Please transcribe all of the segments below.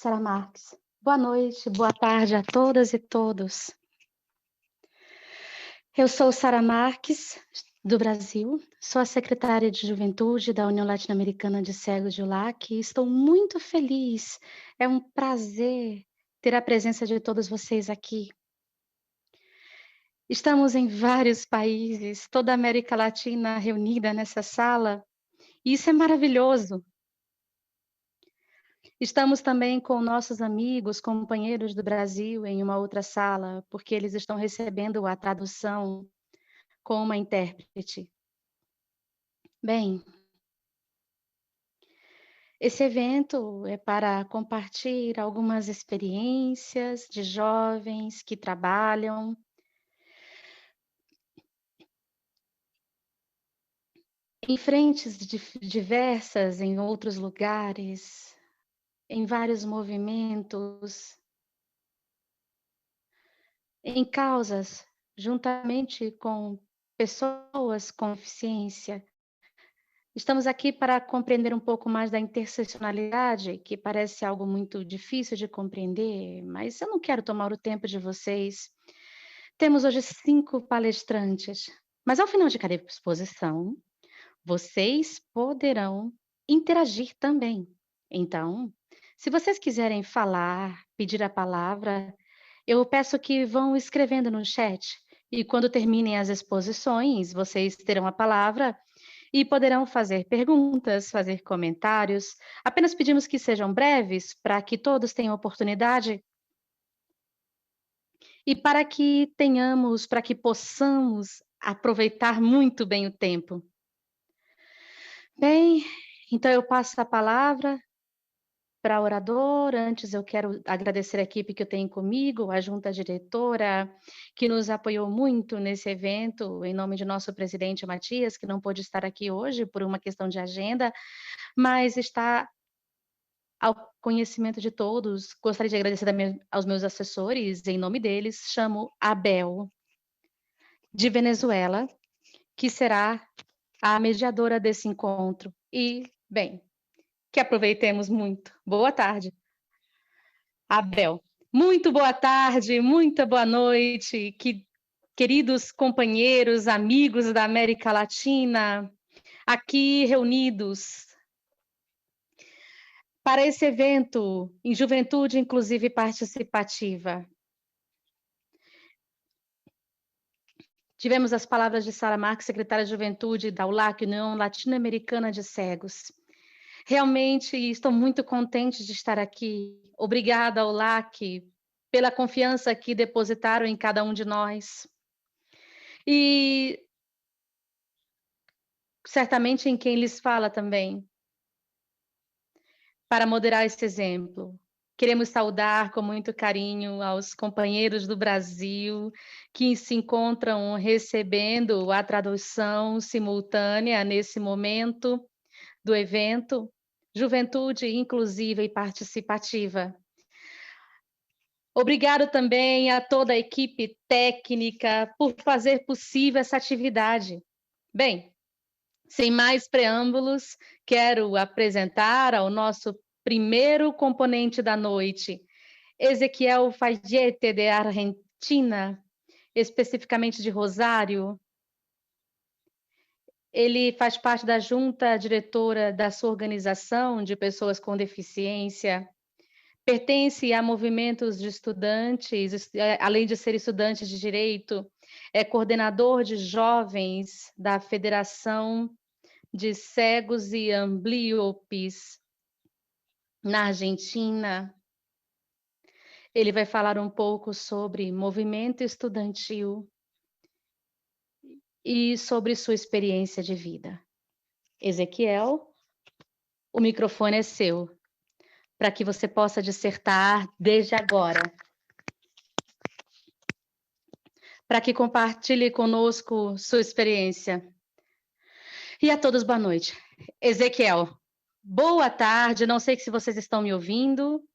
Sara Marques. Boa noite, boa tarde a todas e todos. Eu sou Sara Marques, do Brasil, sou a secretária de Juventude da União Latino-Americana de Cegos de ULAC e estou muito feliz, é um prazer ter a presença de todos vocês aqui. Estamos em vários países, toda a América Latina reunida nessa sala, e isso é maravilhoso. Estamos também com nossos amigos, companheiros do Brasil em uma outra sala, porque eles estão recebendo a tradução com uma intérprete. Bem, esse evento é para compartilhar algumas experiências de jovens que trabalham em frentes diversas em outros lugares, em vários movimentos, em causas, juntamente com pessoas com deficiência. Estamos aqui para compreender um pouco mais da interseccionalidade, que parece algo muito difícil de compreender, mas eu não quero tomar o tempo de vocês. Temos hoje 5 palestrantes, mas ao final de cada exposição, vocês poderão interagir também. Então, se vocês quiserem falar, pedir a palavra, eu peço que vão escrevendo no chat, e quando terminem as exposições, vocês terão a palavra e poderão fazer perguntas, fazer comentários. Apenas pedimos que sejam breves, para que todos tenham oportunidade e para que possamos aproveitar muito bem o tempo. Bem, então eu passo a palavra para a oradora. Antes eu quero agradecer a equipe que eu tenho comigo, a junta diretora, que nos apoiou muito nesse evento, em nome de nosso presidente Matias, que não pôde estar aqui hoje por uma questão de agenda, mas está ao conhecimento de todos. Gostaria de agradecer também aos meus assessores, em nome deles, chamo Abel, de Venezuela, que será a mediadora desse encontro. E, bem, que aproveitemos muito. Boa tarde. Abel, muito boa tarde, muita boa noite, queridos companheiros, amigos da América Latina, aqui reunidos para esse evento em Juventude Inclusiva e Participativa. Tivemos as palavras de Sara Marques, secretária de Juventude da ULAC, União Latino-Americana de Cegos. Realmente estou muito contente de estar aqui. Obrigada, ULAC, pela confiança que depositaram em cada um de nós. E certamente em quem lhes fala também, para moderar esse exemplo. Queremos saudar com muito carinho aos companheiros do Brasil que se encontram recebendo a tradução simultânea nesse momento do evento Juventude Inclusiva e Participativa. Obrigado também a toda a equipe técnica por fazer possível essa atividade. Bem, sem mais preâmbulos, quero apresentar ao nosso primeiro componente da noite, Ezequiel Fayete, de Argentina, especificamente de Rosário. Ele faz parte da junta diretora da sua organização de pessoas com deficiência, pertence a movimentos de estudantes, além de ser estudante de direito, é coordenador de jovens da Federação de Cegos e Ambliopes na Argentina. Ele vai falar um pouco sobre movimento estudantil e sobre sua experiência de vida. Ezequiel, o microfone é seu, para que você possa dissertar desde agora. Para que compartilhe conosco sua experiência. E a todos, boa noite. Ezequiel, boa tarde, não sei se vocês estão me ouvindo.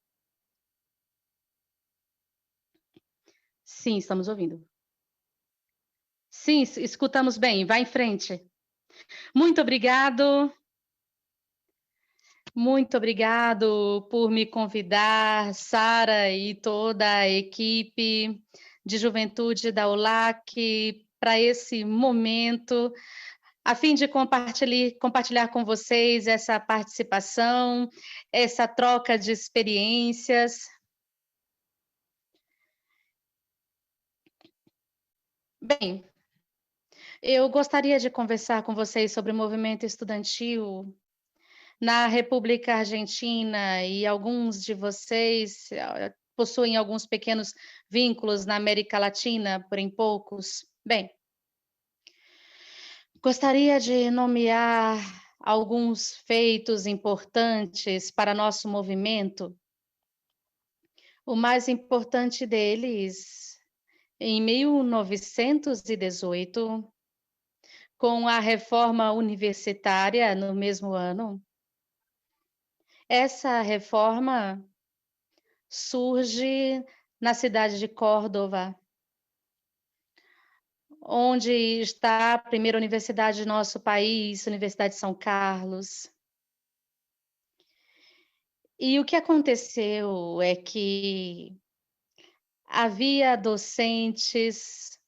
Sim, estamos ouvindo. Sim, escutamos bem, vai em frente. Muito obrigado. Muito obrigado por me convidar, Sara e toda a equipe de juventude da ULAC, para esse momento, a fim de compartilhar com vocês essa participação, essa troca de experiências. Bem, eu gostaria de conversar com vocês sobre o movimento estudantil na República Argentina, e alguns de vocês possuem alguns pequenos vínculos na América Latina, porém poucos. Bem, gostaria de nomear alguns feitos importantes para nosso movimento. O mais importante deles, em 1918, com a reforma universitária no mesmo ano, essa reforma surge na cidade de Córdoba, onde está a primeira universidade do nosso país, Universidade de São Carlos. E o que aconteceu é que havia docentes,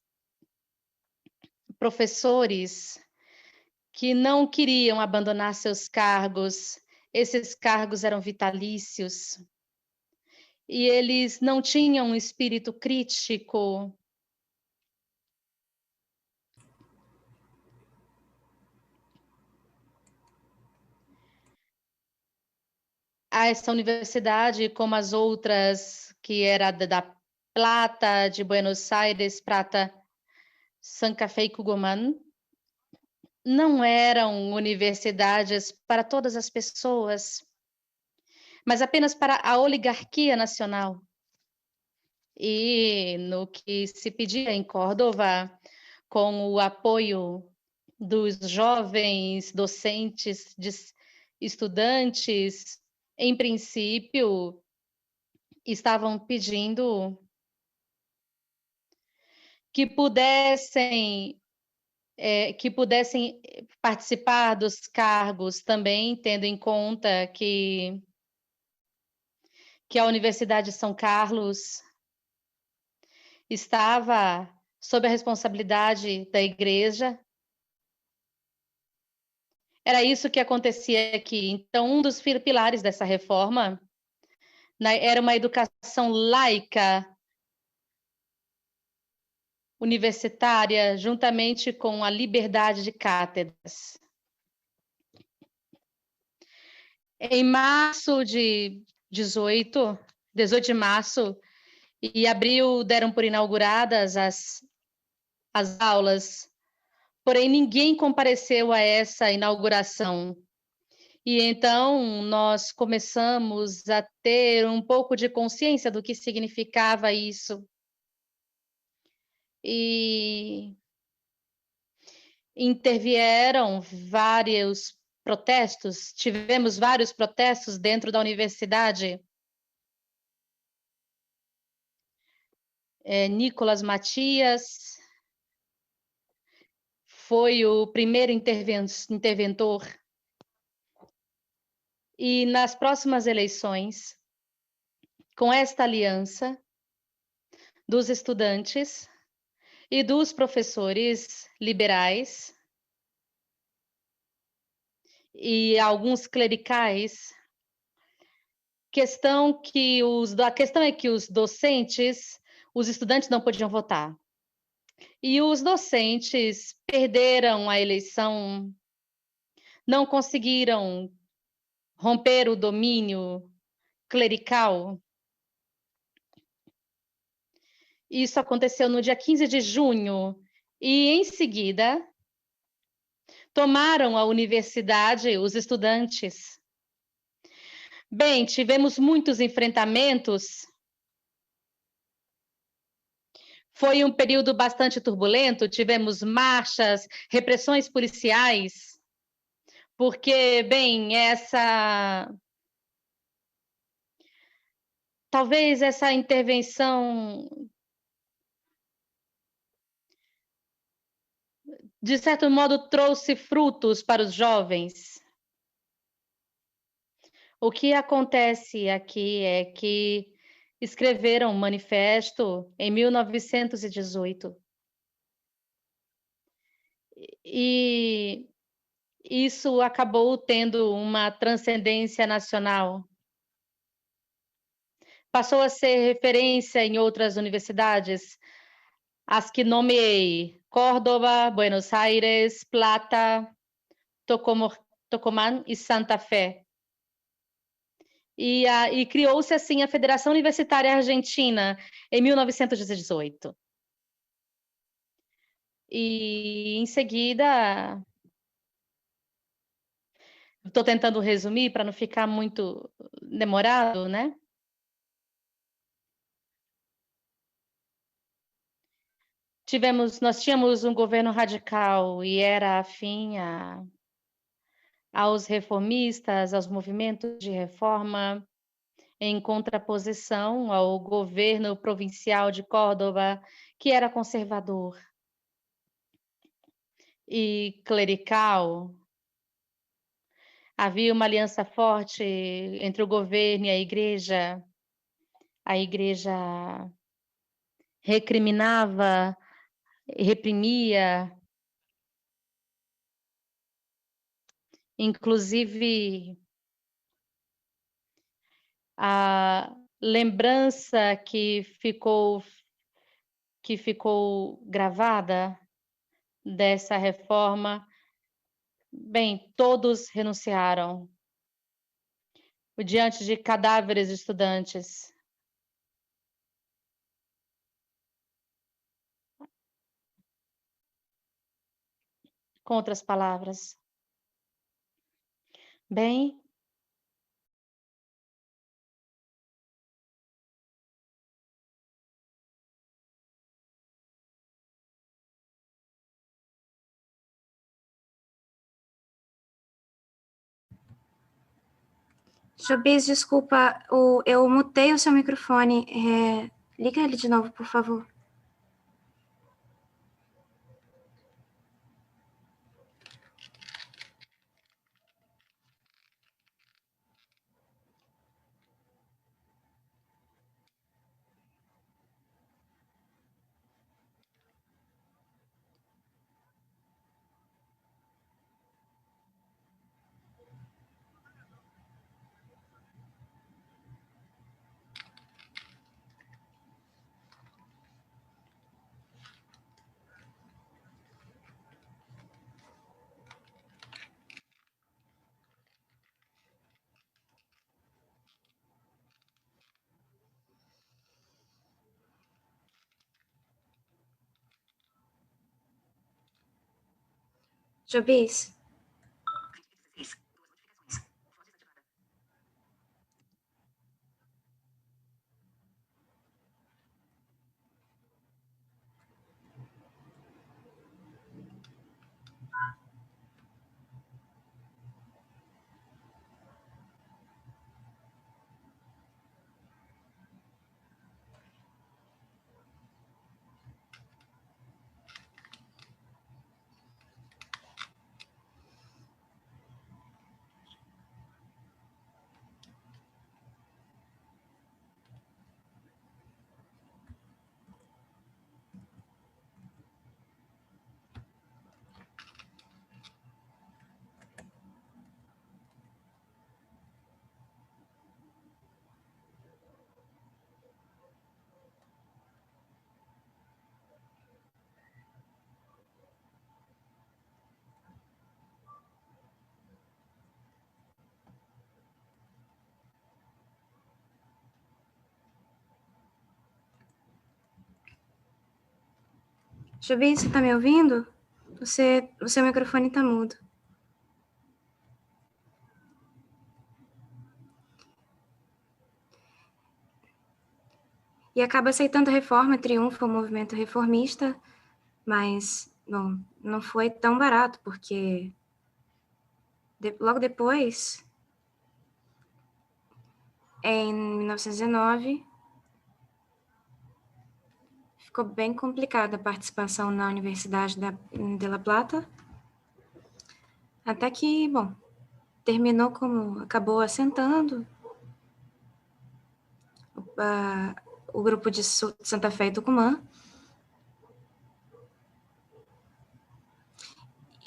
professores, que não queriam abandonar seus cargos. Esses cargos eram vitalícios. E eles não tinham um espírito crítico. A essa universidade, como as outras, que era da Plata, de Buenos Aires, Prata, San Café e Cugumán, não eram universidades para todas as pessoas, mas apenas para a oligarquia nacional. E no que se pedia em Córdoba, com o apoio dos jovens docentes, estudantes, em princípio, estavam pedindo que pudessem participar dos cargos também, tendo em conta que a Universidade de São Carlos estava sob a responsabilidade da igreja. Era isso que acontecia aqui. Então, um dos pilares dessa reforma, né, era uma educação laica, universitária, juntamente com a liberdade de cátedras. Em março de 18 de março e abril, deram por inauguradas as aulas, porém ninguém compareceu a essa inauguração. E então nós começamos a ter um pouco de consciência do que significava isso. E intervieram vários protestos, tivemos vários protestos dentro da universidade. Nicolas Matias foi o primeiro interventor. E nas próximas eleições, com esta aliança dos estudantes e dos professores liberais e alguns clericais, a questão é que os docentes, os estudantes não podiam votar. E os docentes perderam a eleição, não conseguiram romper o domínio clerical. Isso aconteceu no dia 15 de junho, e em seguida tomaram a universidade os estudantes. Bem, tivemos muitos enfrentamentos. Foi um período bastante turbulento, tivemos marchas, repressões policiais, porque, bem, talvez essa intervenção, de certo modo, trouxe frutos para os jovens. O que acontece aqui é que escreveram um manifesto em 1918. E isso acabou tendo uma transcendência nacional. Passou a ser referência em outras universidades, as que nomeei: Córdoba, Buenos Aires, Plata, Tucumã e Santa Fé. E criou-se assim a Federação Universitária Argentina em 1918. E em seguida, estou tentando resumir para não ficar muito demorado, né? Nós tínhamos um governo radical e era afim aos reformistas, aos movimentos de reforma, em contraposição ao governo provincial de Córdoba, que era conservador e clerical. Havia uma aliança forte entre o governo e a igreja. A igreja recriminava, reprimia, inclusive a lembrança que ficou gravada dessa reforma, bem, todos renunciaram diante de cadáveres de estudantes. Com outras palavras. Bem, Jobis, desculpa, eu mutei o seu microfone. Liga ele de novo, por favor. Jobis? Jobis, você está me ouvindo? O seu microfone está mudo. E acaba aceitando a reforma, triunfa o movimento reformista, mas, bom, não foi tão barato, porque logo depois, em 1919, ficou bem complicada a participação na Universidade de La Plata, até que, bom, terminou como acabou assentando. O grupo de Santa Fé e Tucumã.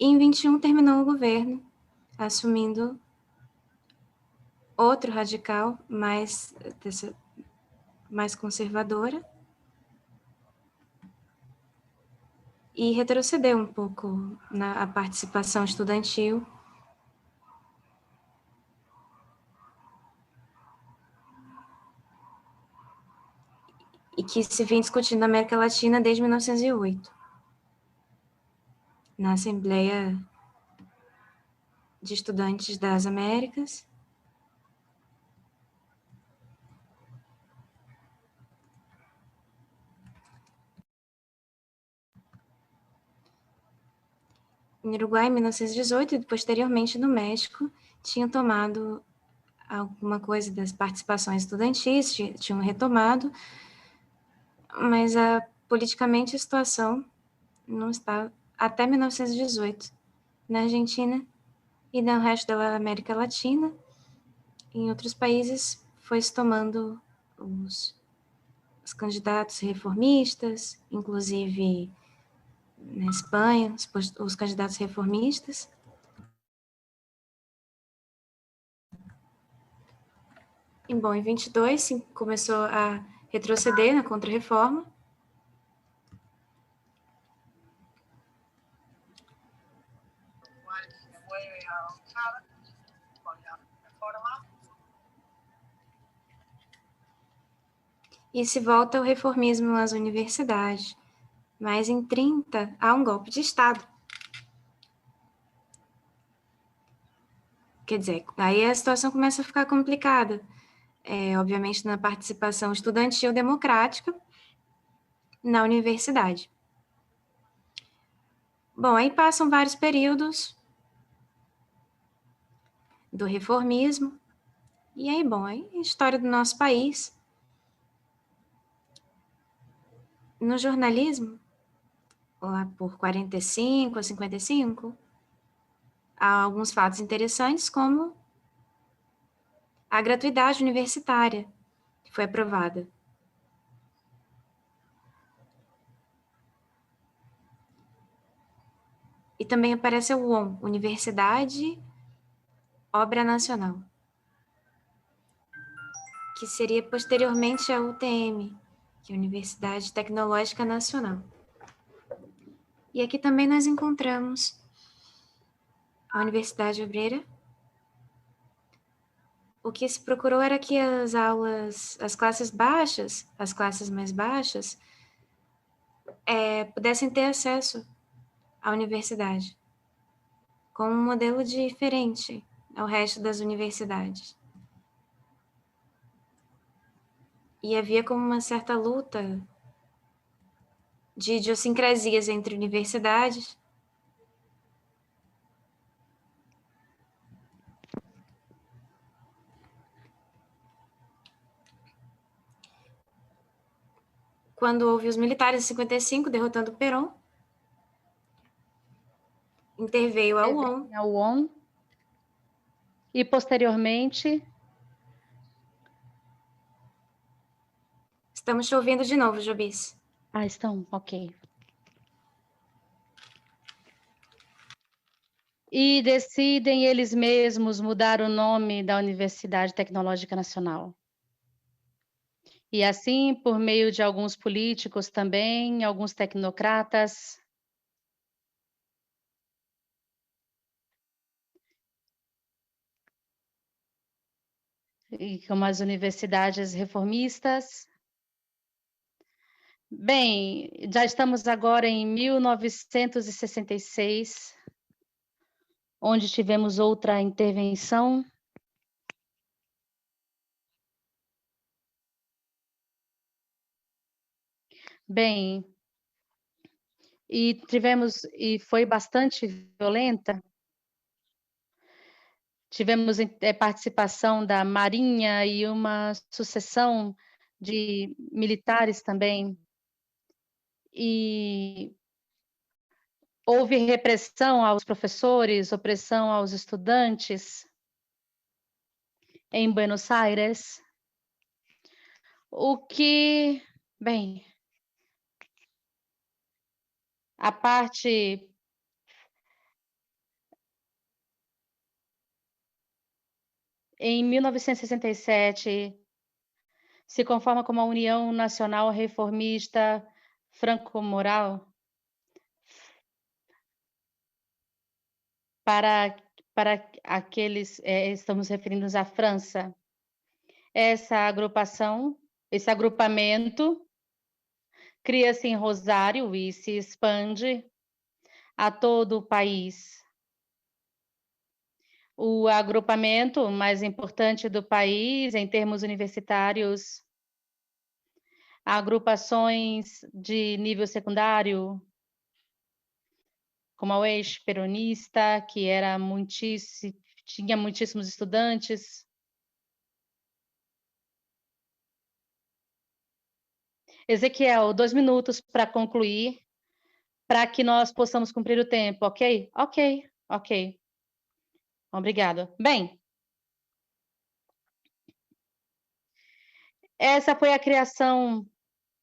E em 21 terminou o governo, assumindo outro radical, mais conservadora, e retrocedeu um pouco na participação estudantil. E que se vem discutindo na América Latina desde 1908, na Assembleia de Estudantes das Américas. No Uruguai, em 1918, e posteriormente no México, tinham tomado alguma coisa das participações estudantis, tinham retomado, mas politicamente a situação não está até 1918 na Argentina e no resto da América Latina. Em outros países foi se tomando os candidatos reformistas, inclusive na Espanha, os candidatos reformistas. E, bom, em 22 começou a retroceder na Contra-Reforma. E se volta ao reformismo nas universidades. Mas em 30 há um golpe de Estado. Quer dizer, aí a situação começa a ficar complicada. Obviamente, na participação estudantil democrática na universidade. Bom, aí passam vários períodos do reformismo. E aí, bom, aí a história do nosso país. No jornalismo, lá por 45 a 55, há alguns fatos interessantes, como a gratuidade universitária, que foi aprovada. E também aparece a UON, Universidade Obra Nacional, que seria posteriormente a UTM, que é a Universidade Tecnológica Nacional. E aqui também nós encontramos a Universidade Obreira. O que se procurou era que as classes baixas, as classes mais baixas, pudessem ter acesso à universidade, com um modelo diferente ao resto das universidades. E havia como uma certa luta de idiosincrasias entre universidades. Quando houve os militares em 55, derrotando Perón, interveio a UON. A UON. E, posteriormente... Estamos te ouvindo de novo, Jobis. Estão, ok. E decidem eles mesmos mudar o nome da Universidade Tecnológica Nacional. E assim, por meio de alguns políticos também, alguns tecnocratas, e como as universidades reformistas. Bem, já estamos agora em 1966, onde tivemos outra intervenção. Bem, e foi bastante violenta. Tivemos participação da Marinha e uma sucessão de militares também. E houve repressão aos professores, opressão aos estudantes. em Buenos Aires, o que, bem, a parte em 1967 se conforma como a União Nacional Reformista Franco-Moral para aqueles, estamos referindo-nos à França. Essa agrupação, esse agrupamento cria-se em Rosário e se expande a todo o país. O agrupamento mais importante do país, em termos universitários, agrupações de nível secundário, como a UES peronista, que era tinha muitíssimos estudantes. Ezequiel, 2 minutos para concluir, para que nós possamos cumprir o tempo, ok? Ok. Obrigada. Bem, essa foi a criação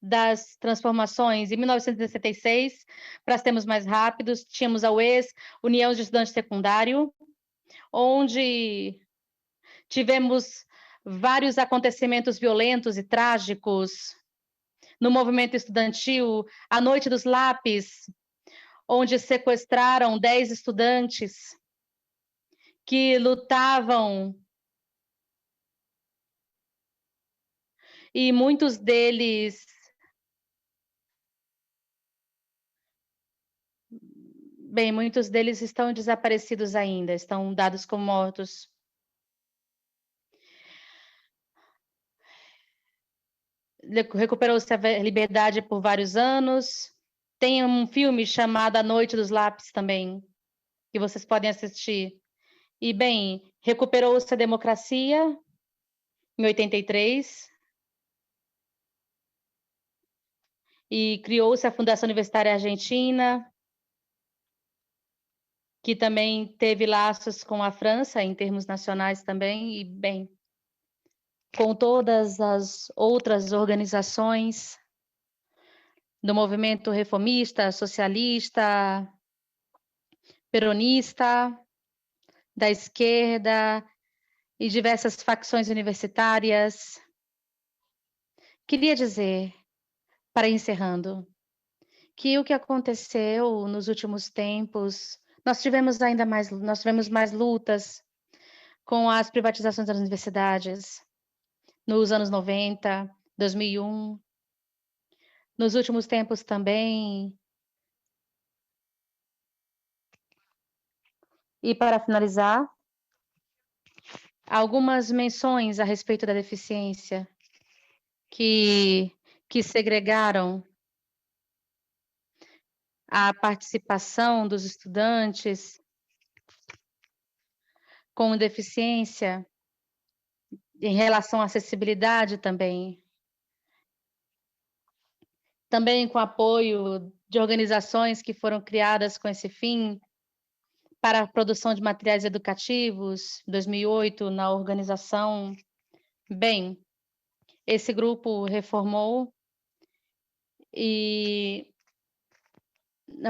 das transformações. Em 1966, para sermos mais rápidos, tínhamos a UES, União de Estudantes Secundário, onde tivemos vários acontecimentos violentos e trágicos no movimento estudantil, a Noite dos Lápis, onde sequestraram 10 estudantes que lutavam e muitos deles estão desaparecidos ainda, estão dados como mortos. Recuperou-se a liberdade por vários anos. Tem um filme chamado A Noite dos Lápis também, que vocês podem assistir. E, bem, recuperou-se a democracia em 83 e criou-se a Fundação Universitária Argentina, que também teve laços com a França em termos nacionais também, e, bem, com todas as outras organizações do movimento reformista, socialista, peronista, da esquerda e diversas facções universitárias. Queria dizer, para encerrando, que o que aconteceu nos últimos tempos, nós tivemos mais lutas com as privatizações das universidades nos anos 90, 2001. Nos últimos tempos também. E para finalizar, algumas menções a respeito da deficiência que segregaram a participação dos estudantes com deficiência em relação à acessibilidade também. Também com apoio de organizações que foram criadas com esse fim para a produção de materiais educativos, 2008, na organização. Bem, esse grupo reformou e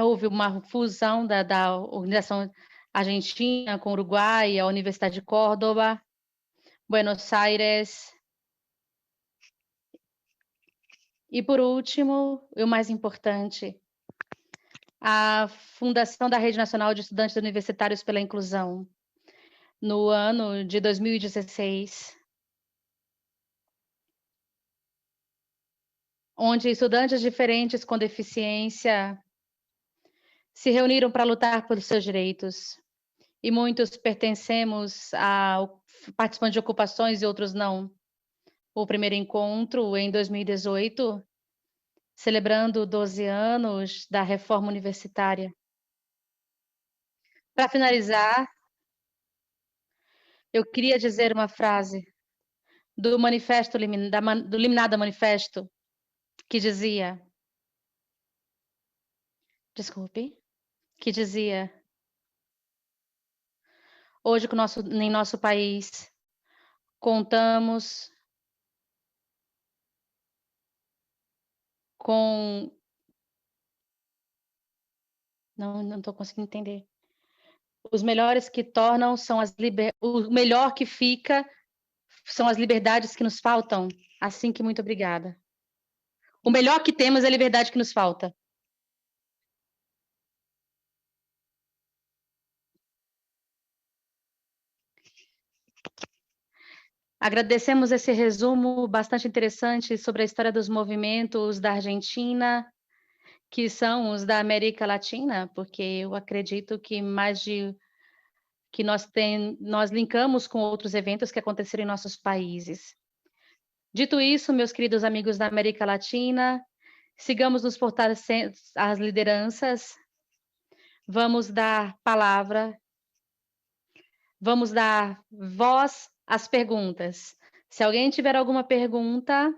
houve uma fusão da organização argentina com o Uruguai, a Universidade de Córdoba, Buenos Aires. E, por último, e o mais importante, a fundação da Rede Nacional de Estudantes Universitários pela Inclusão, no ano de 2016, onde estudantes diferentes com deficiência se reuniram para lutar pelos seus direitos. E muitos participando de ocupações e outros não. O primeiro encontro em 2018, celebrando 12 anos da reforma universitária. Para finalizar, eu queria dizer uma frase do manifesto, do Liminado Manifesto, que dizia, hoje em nosso país, Contamos com... Não estou conseguindo entender. Os melhores que tornam são o melhor que fica são as liberdades que nos faltam. Assim que muito obrigada. O melhor que temos é a liberdade que nos falta. Agradecemos esse resumo bastante interessante sobre a história dos movimentos da Argentina, que são os da América Latina, porque eu acredito que nós linkamos com outros eventos que aconteceram em nossos países. Dito isso, meus queridos amigos da América Latina, sigamos nos fortalecendo as lideranças, vamos dar palavra, vamos dar voz às perguntas. Se alguém tiver alguma pergunta,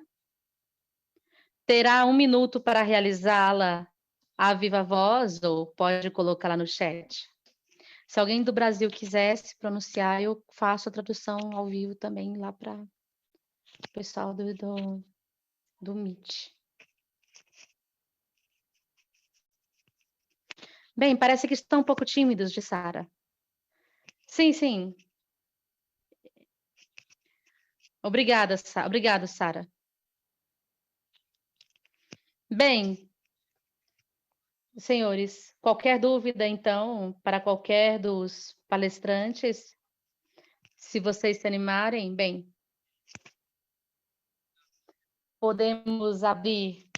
terá 1 minuto para realizá-la à viva voz ou pode colocá-la no chat. Se alguém do Brasil quiser se pronunciar, eu faço a tradução ao vivo também lá para o pessoal do Meet. Bem, parece que estão um pouco tímidos, de Sara. Sim, sim. Obrigada, obrigado, Sara. Bem, senhores, qualquer dúvida, então, para qualquer dos palestrantes, se vocês se animarem, bem, podemos abrir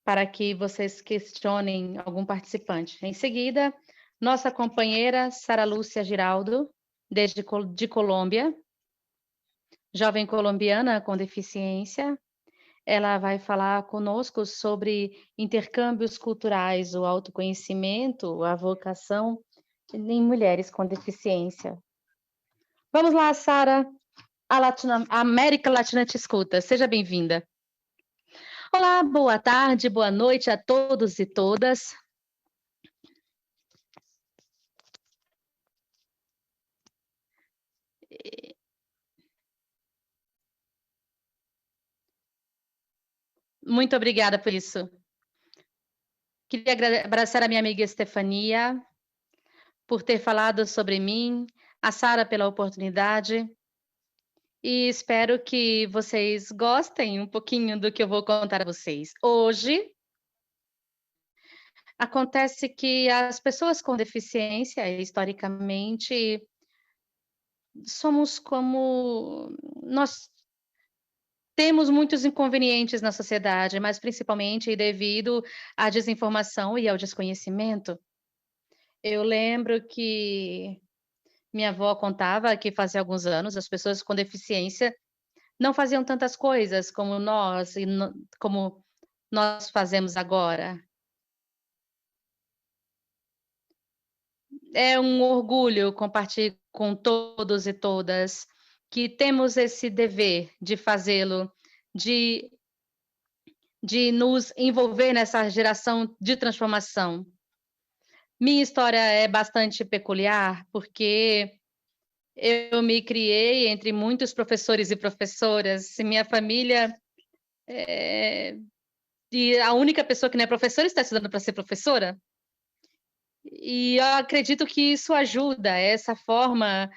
para que vocês questionem algum participante. Em seguida, nossa companheira Sara Lúcia Giraldo, de Colômbia, jovem colombiana com deficiência, ela vai falar conosco sobre intercâmbios culturais, o autoconhecimento, a vocação em mulheres com deficiência. Vamos lá, Sara, a América Latina te escuta, seja bem-vinda. Olá, boa tarde, boa noite a todos e todas. Muito obrigada por isso. Queria abraçar a minha amiga Estefania por ter falado sobre mim, a Sara pela oportunidade, e espero que vocês gostem um pouquinho do que eu vou contar a vocês. Hoje, acontece que as pessoas com deficiência, historicamente, nós temos muitos inconvenientes na sociedade, mas principalmente devido à desinformação e ao desconhecimento. Eu lembro que minha avó contava que fazia alguns anos as pessoas com deficiência não faziam tantas coisas como nós como nós fazemos agora. É um orgulho compartilhar com todos e todas que temos esse dever de fazê-lo, de nos envolver nessa geração de transformação. Minha história é bastante peculiar, porque eu me criei entre muitos professores e professoras, e minha família e a única pessoa que não é professora está estudando para ser professora. E eu acredito que isso ajuda, essa forma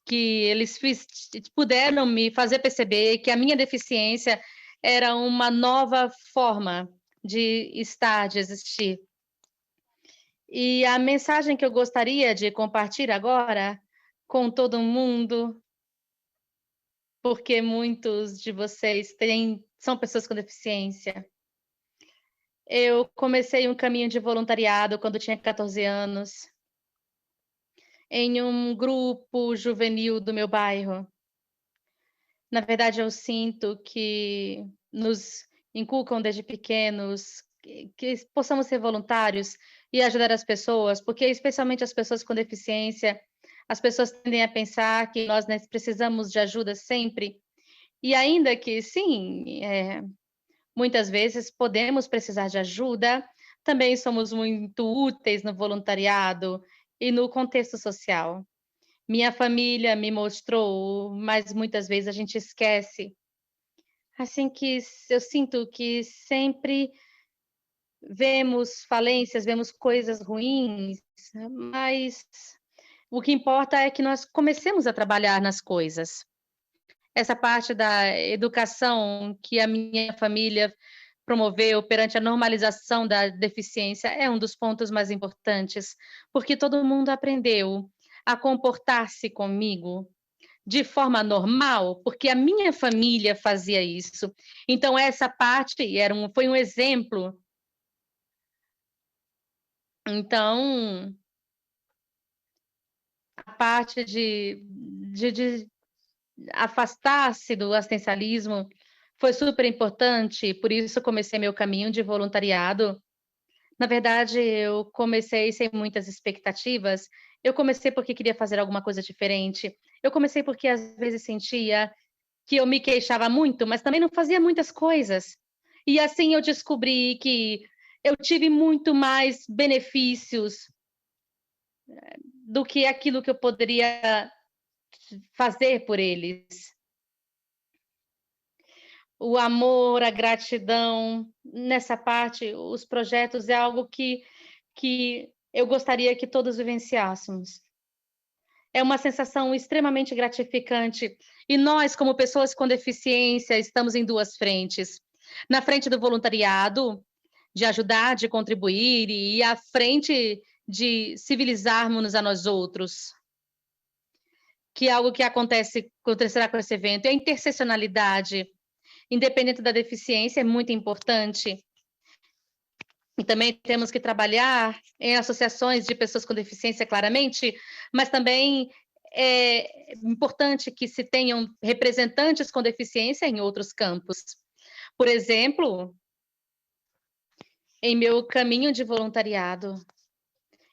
que eles puderam me fazer perceber que a minha deficiência era uma nova forma de estar, de existir. E a mensagem que eu gostaria de compartilhar agora com todo mundo, porque muitos de vocês são pessoas com deficiência. Eu comecei um caminho de voluntariado quando tinha 14 anos, em um grupo juvenil do meu bairro. Na verdade, eu sinto que nos inculcam desde pequenos que possamos ser voluntários e ajudar as pessoas, porque especialmente as pessoas com deficiência, as pessoas tendem a pensar que nós precisamos de ajuda sempre, e ainda que sim, muitas vezes podemos precisar de ajuda, também somos muito úteis no voluntariado e no contexto social. minha família me mostrou, mas muitas vezes a gente esquece. Assim que eu sinto que sempre vemos falências, vemos coisas ruins, mas o que importa é que nós comecemos a trabalhar nas coisas. Essa parte da educação que a minha família promoveu perante a normalização da deficiência é um dos pontos mais importantes, porque todo mundo aprendeu a comportar-se comigo de forma normal, porque a minha família fazia isso. Então essa parte foi um exemplo. Então, a parte de afastar-se do assistencialismo foi super importante, por isso comecei meu caminho de voluntariado. Na verdade, eu comecei sem muitas expectativas, eu comecei porque queria fazer alguma coisa diferente, eu comecei porque às vezes sentia que eu me queixava muito, mas também não fazia muitas coisas. E assim eu descobri que eu tive muito mais benefícios do que aquilo que eu poderia fazer por eles. O amor, a gratidão, nessa parte, os projetos é algo que eu gostaria que todos vivenciássemos. É uma sensação extremamente gratificante. E nós, como pessoas com deficiência, estamos em duas frentes. Na frente do voluntariado, de ajudar, de contribuir, e à frente de civilizarmos a nós outros, que é algo que acontecerá com esse evento. E a interseccionalidade, independente da deficiência, é muito importante. E também temos que trabalhar em associações de pessoas com deficiência, claramente, mas também é importante que se tenham representantes com deficiência em outros campos. Por exemplo, em meu caminho de voluntariado,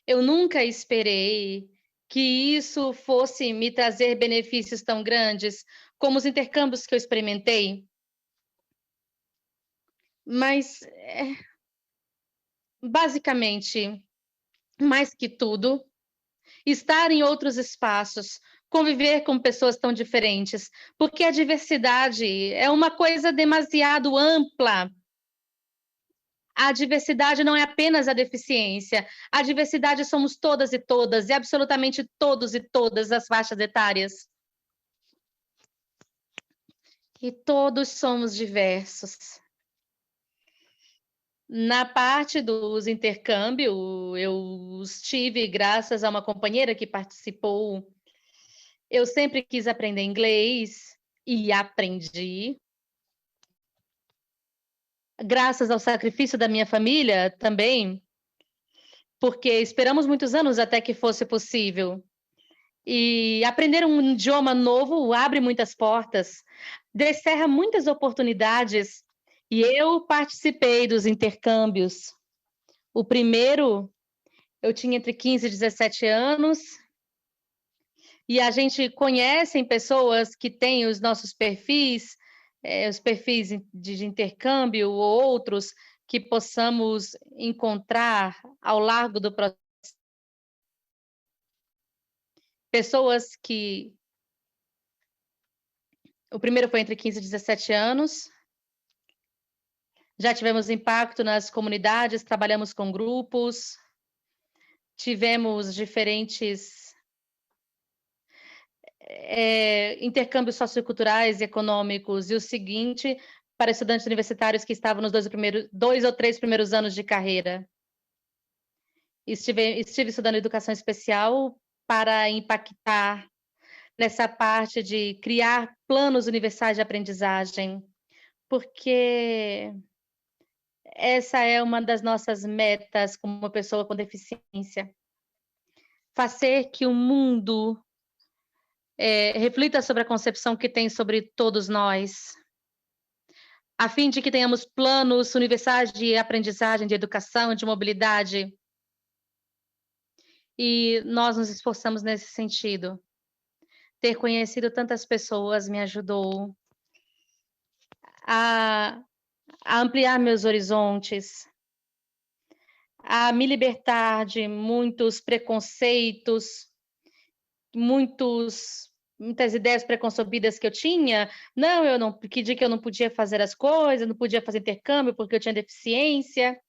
eu nunca esperei que isso fosse me trazer benefícios tão grandes como os intercâmbios que eu experimentei. Mas, basicamente, mais que tudo, estar em outros espaços, conviver com pessoas tão diferentes, porque a diversidade é uma coisa demasiado ampla. A diversidade não é apenas a deficiência, a diversidade somos todas e todas, e absolutamente todos e todas as faixas etárias. E todos somos diversos. Na parte dos intercâmbios, eu estive graças a uma companheira que participou. Eu sempre quis aprender inglês e aprendi. Graças ao sacrifício da minha família também, porque esperamos muitos anos até que fosse possível. E aprender um idioma novo abre muitas portas, descerra muitas oportunidades. E eu participei dos intercâmbios. O primeiro, eu tinha entre 15 e 17 anos, e a gente conhece pessoas que têm os nossos perfis, os perfis de intercâmbio ou outros que possamos encontrar ao largo do processo. Pessoas que... O primeiro foi entre 15 e 17 anos. Já tivemos impacto nas comunidades, trabalhamos com grupos, tivemos diferentes intercâmbios socioculturais e econômicos. E o seguinte, para estudantes universitários que estavam nos 2 ou 3 primeiros anos de carreira. Estive estudando educação especial para impactar nessa parte de criar planos universais de aprendizagem, porque essa é uma das nossas metas como uma pessoa com deficiência. Fazer que o mundo reflita sobre a concepção que tem sobre todos nós, a fim de que tenhamos planos universais de aprendizagem, de educação, de mobilidade. E nós nos esforçamos nesse sentido. Ter conhecido tantas pessoas me ajudou a ampliar meus horizontes, a me libertar de muitos preconceitos muitas ideias preconcebidas que eu tinha. Não, eu não que dia que eu não podia fazer as coisas, não podia fazer intercâmbio porque eu tinha deficiência.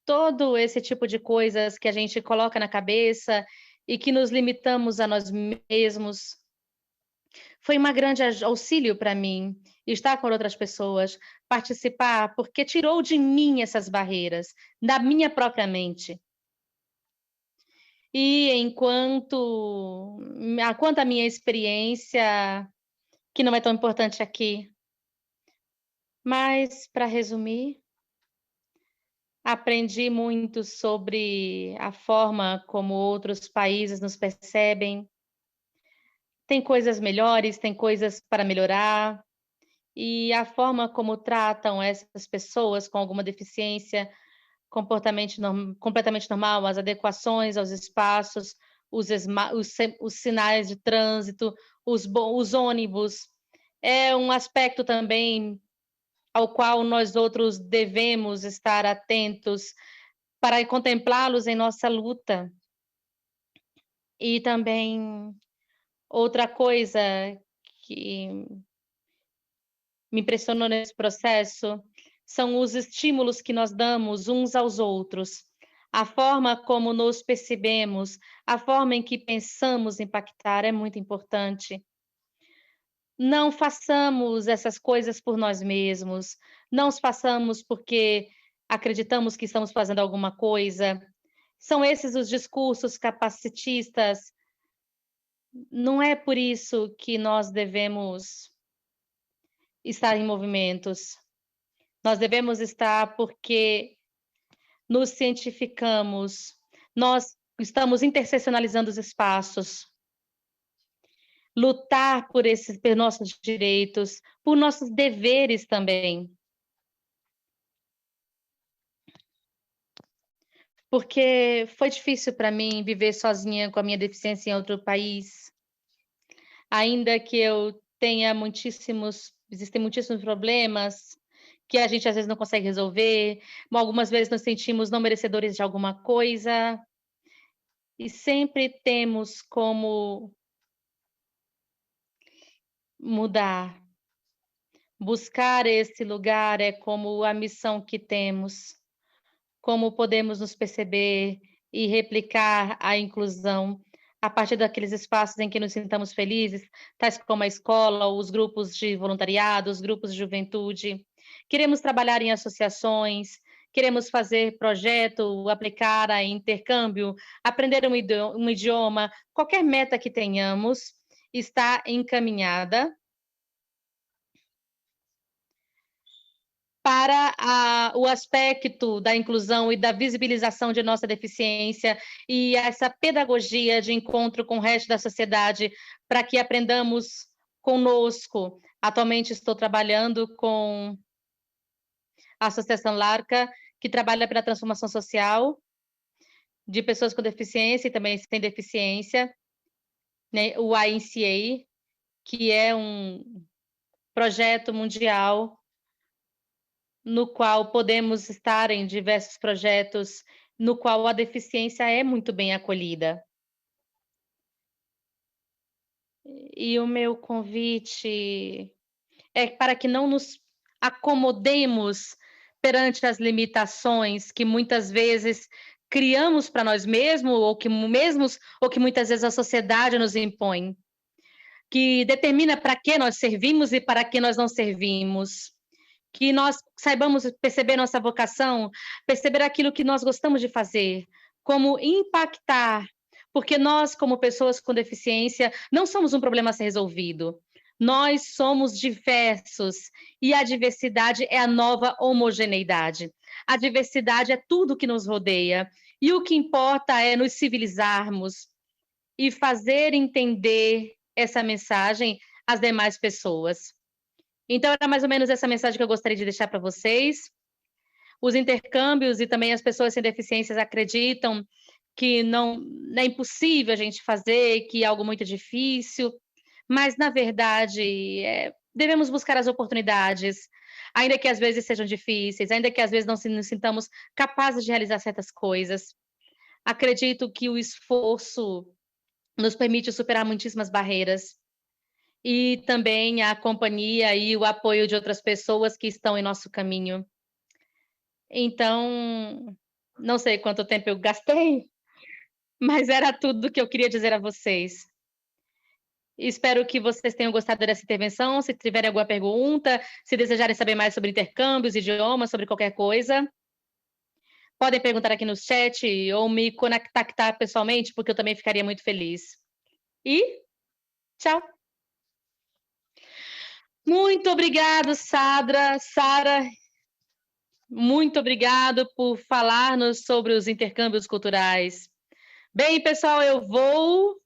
Todo esse tipo de coisas que a gente coloca na cabeça e que nos limitamos a nós mesmos. Foi uma grande auxílio para mim estar com outras pessoas, participar, porque tirou de mim essas barreiras, da minha própria mente. E quanto à minha experiência, que não é tão importante aqui, mas para resumir, aprendi muito sobre a forma como outros países nos percebem. Tem coisas melhores, tem coisas para melhorar, e a forma como tratam essas pessoas com alguma deficiência, completamente normal, as adequações aos espaços, os sinais de trânsito, os ônibus, é um aspecto também ao qual nós outros devemos estar atentos para contemplá-los em nossa luta. E também outra coisa que me impressionou nesse processo são os estímulos que nós damos uns aos outros, a forma como nos percebemos, a forma em que pensamos impactar é muito importante. Não façamos essas coisas por nós mesmos, não os façamos porque acreditamos que estamos fazendo alguma coisa. São esses os discursos capacitistas. Não é por isso que nós devemos estar em movimentos. Nós devemos estar porque nos cientificamos, nós estamos interseccionalizando os espaços, lutar por nossos direitos, por nossos deveres também. Porque foi difícil para mim viver sozinha com a minha deficiência em outro país, ainda que eu tenha existem muitíssimos problemas que a gente às vezes não consegue resolver, algumas vezes nos sentimos não merecedores de alguma coisa, e sempre temos como mudar. Buscar esse lugar é como a missão que temos, como podemos nos perceber e replicar a inclusão a partir daqueles espaços em que nos sintamos felizes, tais como a escola, os grupos de voluntariado, os grupos de juventude. Queremos trabalhar em associações, queremos fazer projeto, aplicar a intercâmbio, aprender um idioma, qualquer meta que tenhamos está encaminhada para o aspecto da inclusão e da visibilização de nossa deficiência e essa pedagogia de encontro com o resto da sociedade para que aprendamos conosco. Atualmente estou trabalhando com a Associação Larca, que trabalha pela transformação social de pessoas com deficiência e também sem deficiência, né? O INCA, que é um projeto mundial no qual podemos estar em diversos projetos, no qual a deficiência é muito bem acolhida. E o meu convite é para que não nos acomodemos perante as limitações que muitas vezes criamos para nós mesmos ou que muitas vezes a sociedade nos impõe, que determina para que nós servimos e para que nós não servimos. Que nós saibamos perceber nossa vocação, perceber aquilo que nós gostamos de fazer, como impactar, porque nós, como pessoas com deficiência, não somos um problema a ser resolvido. Nós somos diversos e a diversidade é a nova homogeneidade. A diversidade é tudo que nos rodeia e o que importa é nos civilizarmos e fazer entender essa mensagem às demais pessoas. Então, era mais ou menos essa mensagem que eu gostaria de deixar para vocês. Os intercâmbios e também as pessoas sem deficiências acreditam que não é impossível a gente fazer, que é algo muito difícil, mas, na verdade, devemos buscar as oportunidades, ainda que às vezes sejam difíceis, ainda que às vezes não nos sintamos capazes de realizar certas coisas. Acredito que o esforço nos permite superar muitíssimas barreiras e também a companhia e o apoio de outras pessoas que estão em nosso caminho. Então, não sei quanto tempo eu gastei, mas era tudo que eu queria dizer a vocês. Espero que vocês tenham gostado dessa intervenção. Se tiverem alguma pergunta, se desejarem saber mais sobre intercâmbios, idiomas, sobre qualquer coisa, podem perguntar aqui no chat ou me contactar pessoalmente, porque eu também ficaria muito feliz. E tchau! Muito obrigado, Sara, muito obrigado por falar-nos sobre os intercâmbios culturais. Bem, pessoal, eu vou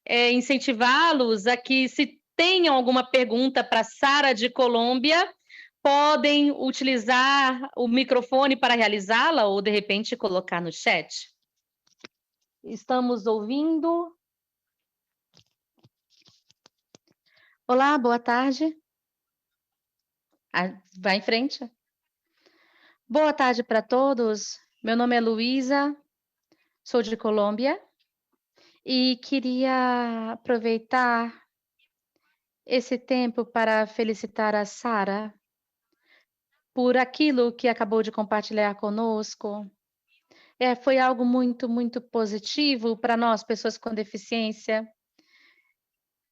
incentivá-los a que, se tenham alguma pergunta para Sara de Colômbia, podem utilizar o microfone para realizá-la ou, de repente, colocar no chat. Estamos ouvindo. Olá, boa tarde. Vai em frente. Boa tarde para todos. Meu nome é Luísa, sou de Colômbia e queria aproveitar esse tempo para felicitar a Sara por aquilo que acabou de compartilhar conosco. Foi algo muito, muito positivo para nós, pessoas com deficiência.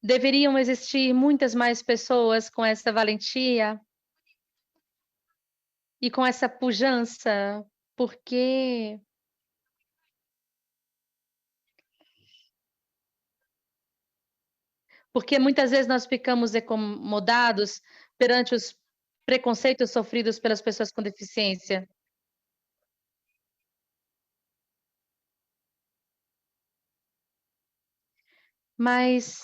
Deveriam existir muitas mais pessoas com essa valentia e com essa pujança, porque muitas vezes nós ficamos acomodados perante os preconceitos sofridos pelas pessoas com deficiência. Mas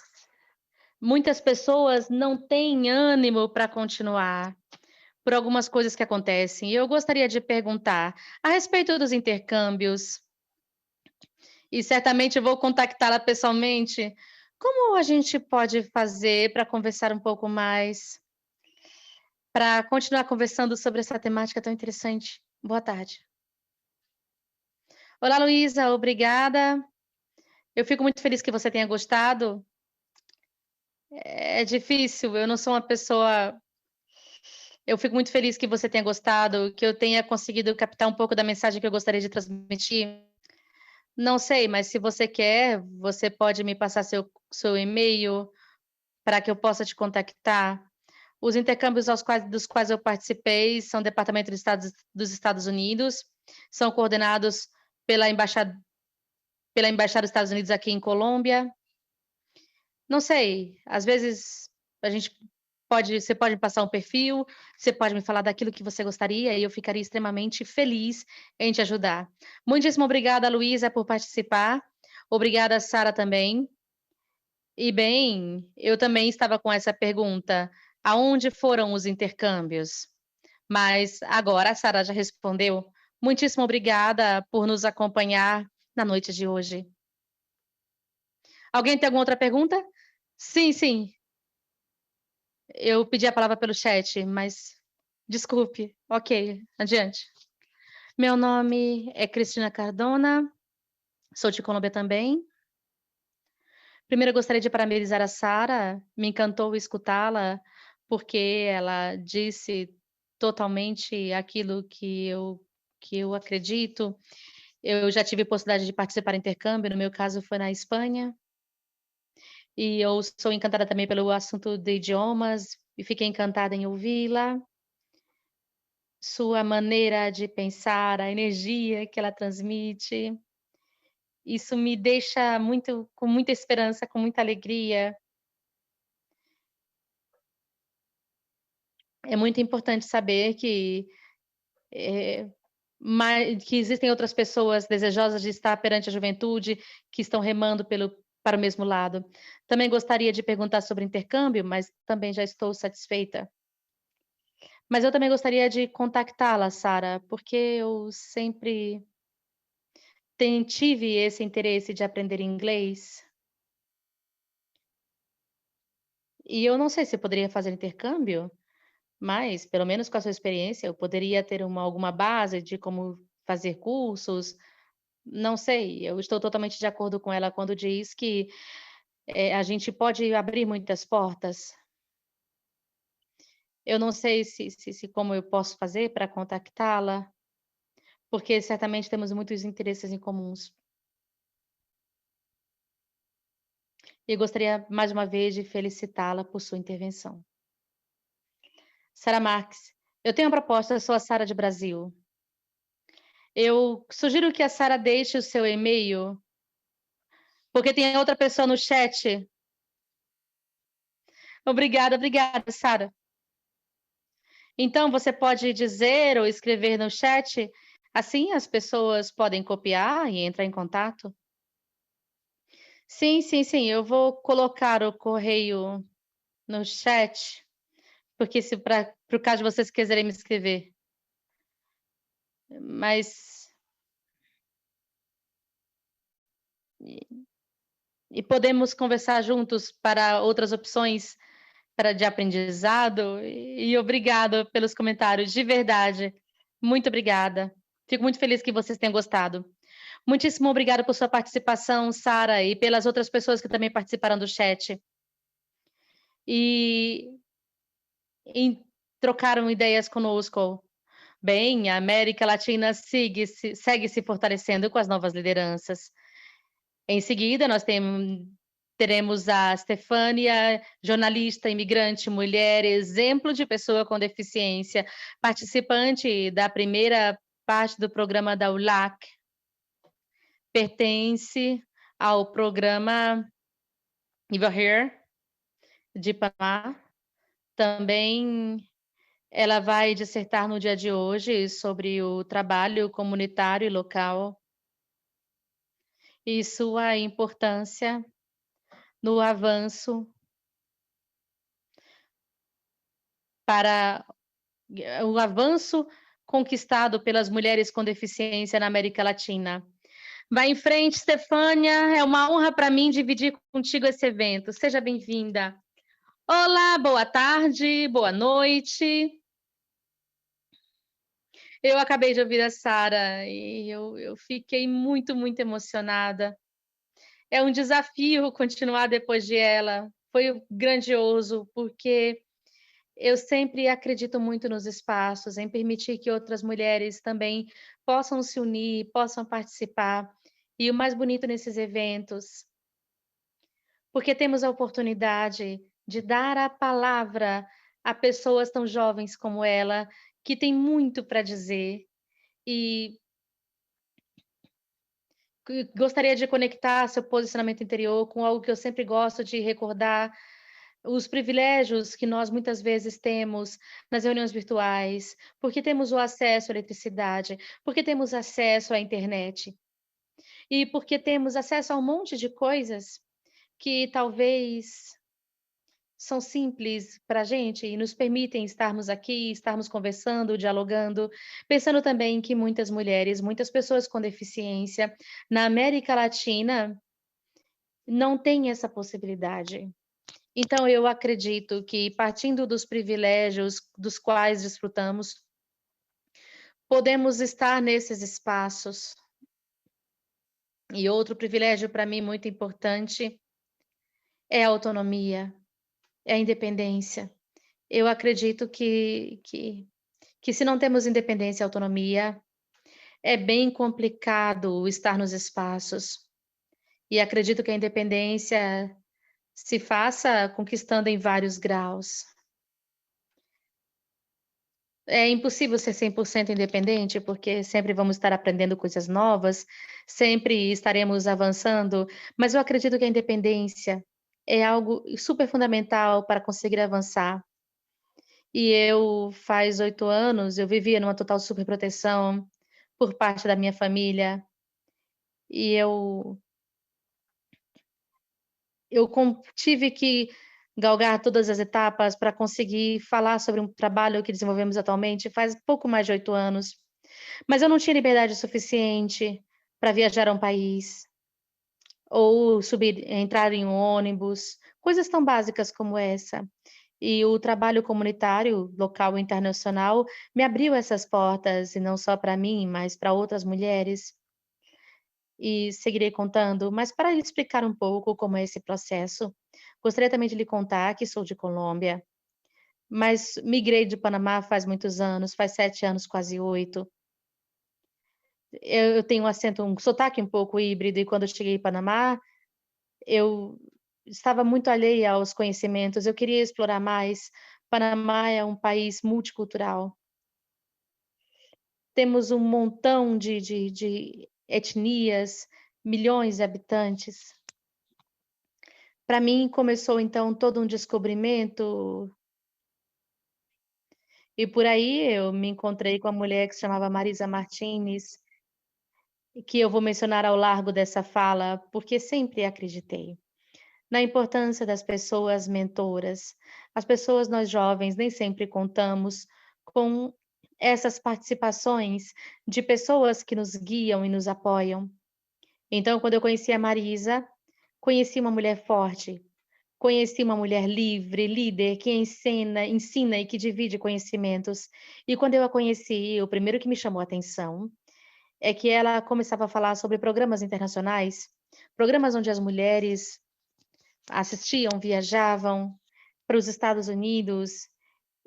muitas pessoas não têm ânimo para continuar, por algumas coisas que acontecem. E eu gostaria de perguntar a respeito dos intercâmbios, e certamente eu vou contactá-la pessoalmente. Como a gente pode fazer para conversar um pouco mais, para continuar conversando sobre essa temática tão interessante? Boa tarde. Olá, Luísa, obrigada. Eu fico muito feliz que você tenha gostado. É difícil, eu não sou uma pessoa. Eu fico muito feliz que você tenha gostado, que eu tenha conseguido captar um pouco da mensagem que eu gostaria de transmitir. Não sei, mas se você quer, você pode me passar seu e-mail para que eu possa te contactar. Os intercâmbios dos quais eu participei são Departamento dos Estados Unidos, são coordenados pela Embaixada dos Estados Unidos aqui em Colômbia. Não sei, às vezes você pode me passar um perfil, você pode me falar daquilo que você gostaria e eu ficaria extremamente feliz em te ajudar. Muitíssimo obrigada, Luísa, por participar. Obrigada, Sara, também. E bem, eu também estava com essa pergunta: aonde foram os intercâmbios? Mas agora a Sara já respondeu. Muitíssimo obrigada por nos acompanhar na noite de hoje. Alguém tem alguma outra pergunta? Sim, sim. Eu pedi a palavra pelo chat, mas desculpe. Ok, adiante. Meu nome é Cristina Cardona, sou de Colômbia também. Primeiro, eu gostaria de parabenizar a Sara, me encantou escutá-la, porque ela disse totalmente aquilo que eu acredito. Eu já tive a possibilidade de participar do intercâmbio, no meu caso foi na Espanha, e eu sou encantada também pelo assunto de idiomas, e fiquei encantada em ouvi-la. Sua maneira de pensar, a energia que ela transmite, isso me deixa com muita esperança, com muita alegria. É muito importante saber que existem outras pessoas desejosas de estar perante a juventude, que estão remando para o mesmo lado. Também gostaria de perguntar sobre intercâmbio, mas também já estou satisfeita. Mas eu também gostaria de contactá-la, Sara, porque eu sempre tive esse interesse de aprender inglês. E eu não sei se eu poderia fazer intercâmbio, mas, pelo menos com a sua experiência, eu poderia ter alguma base de como fazer cursos, Não sei, eu estou totalmente de acordo com ela quando diz que, a gente pode abrir muitas portas. Eu não sei se como eu posso fazer para contactá-la, porque certamente temos muitos interesses em comuns. E gostaria mais uma vez de felicitá-la por sua intervenção. Sara Marques, eu tenho uma proposta, eu sou a Sara de Brasil. Eu sugiro que a Sara deixe o seu e-mail, porque tem outra pessoa no chat. Obrigada, obrigada, Sara. Então, você pode dizer ou escrever no chat, assim as pessoas podem copiar e entrar em contato? Sim, sim, sim, eu vou colocar o correio no chat, porque se para o caso de vocês quiserem me escrever. Mas e podemos conversar juntos para outras opções para de aprendizado, e obrigada pelos comentários, de verdade. Muito obrigada. Fico muito feliz que vocês tenham gostado. Muitíssimo obrigada por sua participação, Sara, e pelas outras pessoas que também participaram do chat. E trocaram ideias conosco. Bem, a América Latina segue se fortalecendo com as novas lideranças. Em seguida, teremos a Stefânia, jornalista, imigrante, mulher, exemplo de pessoa com deficiência, participante da primeira parte do programa da ULAC, pertence ao programa Eva Here, de Panamá. Também ela vai dissertar no dia de hoje sobre o trabalho comunitário e local e sua importância no avanço para o avanço conquistado pelas mulheres com deficiência na América Latina. Vai em frente, Stefânia, é uma honra para mim dividir contigo esse evento. Seja bem-vinda. Olá, boa tarde, boa noite. Eu acabei de ouvir a Sara e eu fiquei muito, muito emocionada. É um desafio continuar depois de ela. Foi grandioso, porque eu sempre acredito muito nos espaços, em permitir que outras mulheres também possam se unir, possam participar. E o mais bonito nesses eventos, porque temos a oportunidade de dar a palavra a pessoas tão jovens como ela, que têm muito para dizer. E gostaria de conectar seu posicionamento interior com algo que eu sempre gosto de recordar, os privilégios que nós muitas vezes temos nas reuniões virtuais, porque temos o acesso à eletricidade, porque temos acesso à internet, e porque temos acesso a um monte de coisas que talvez são simples para a gente e nos permitem estarmos aqui, estarmos conversando, dialogando, pensando também que muitas mulheres, muitas pessoas com deficiência na América Latina não têm essa possibilidade. Então, eu acredito que, partindo dos privilégios dos quais desfrutamos, podemos estar nesses espaços. E outro privilégio para mim muito importante é a autonomia, é a independência. Eu acredito que se não temos independência e autonomia, é bem complicado estar nos espaços. E acredito que a independência se faça conquistando em vários graus. É impossível ser 100% independente, porque sempre vamos estar aprendendo coisas novas, sempre estaremos avançando, mas eu acredito que a independência é algo super fundamental para conseguir avançar. E eu, faz 8 anos, eu vivia numa total superproteção por parte da minha família, e tive que galgar todas as etapas para conseguir falar sobre um trabalho que desenvolvemos atualmente faz pouco mais de 8 anos. Mas eu não tinha liberdade suficiente para viajar a um país, ou entrar em um ônibus, coisas tão básicas como essa. E o trabalho comunitário, local e internacional, me abriu essas portas, e não só para mim, mas para outras mulheres. e seguirei contando, mas para lhe explicar um pouco como é esse processo, gostaria também de lhe contar que sou de Colômbia, mas migrei de Panamá faz muitos anos, faz 7 anos, quase 8. Eu tenho um acento, um sotaque um pouco híbrido, e quando eu cheguei em Panamá, eu estava muito alheia aos conhecimentos, eu queria explorar mais. Panamá é um país multicultural. Temos um montão de etnias, milhões de habitantes. Para mim começou então todo um descobrimento, e por aí eu me encontrei com uma mulher que se chamava Marisa Martins, e que eu vou mencionar ao largo dessa fala, porque sempre acreditei na importância das pessoas mentoras. As pessoas, nós jovens, nem sempre contamos com essas participações de pessoas que nos guiam e nos apoiam. Então, quando eu conheci a Marisa, conheci uma mulher forte, conheci uma mulher livre, líder, que ensina e que divide conhecimentos. E quando eu a conheci, o primeiro que me chamou a atenção é que ela começava a falar sobre programas internacionais, programas onde as mulheres assistiam, viajavam para os Estados Unidos,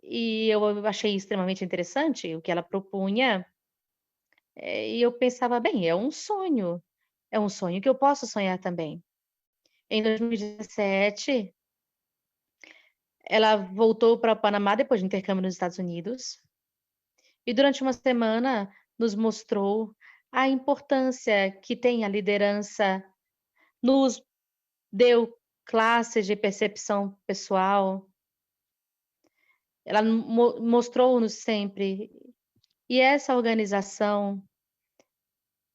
e eu achei extremamente interessante o que ela propunha, e eu pensava: "Bem, é um sonho que eu posso sonhar também". Em 2017, ela voltou para o Panamá depois de intercâmbio nos Estados Unidos, e durante uma semana nos mostrou a importância que tem a liderança, nos deu classes de percepção pessoal, ela mostrou-nos sempre. E essa organização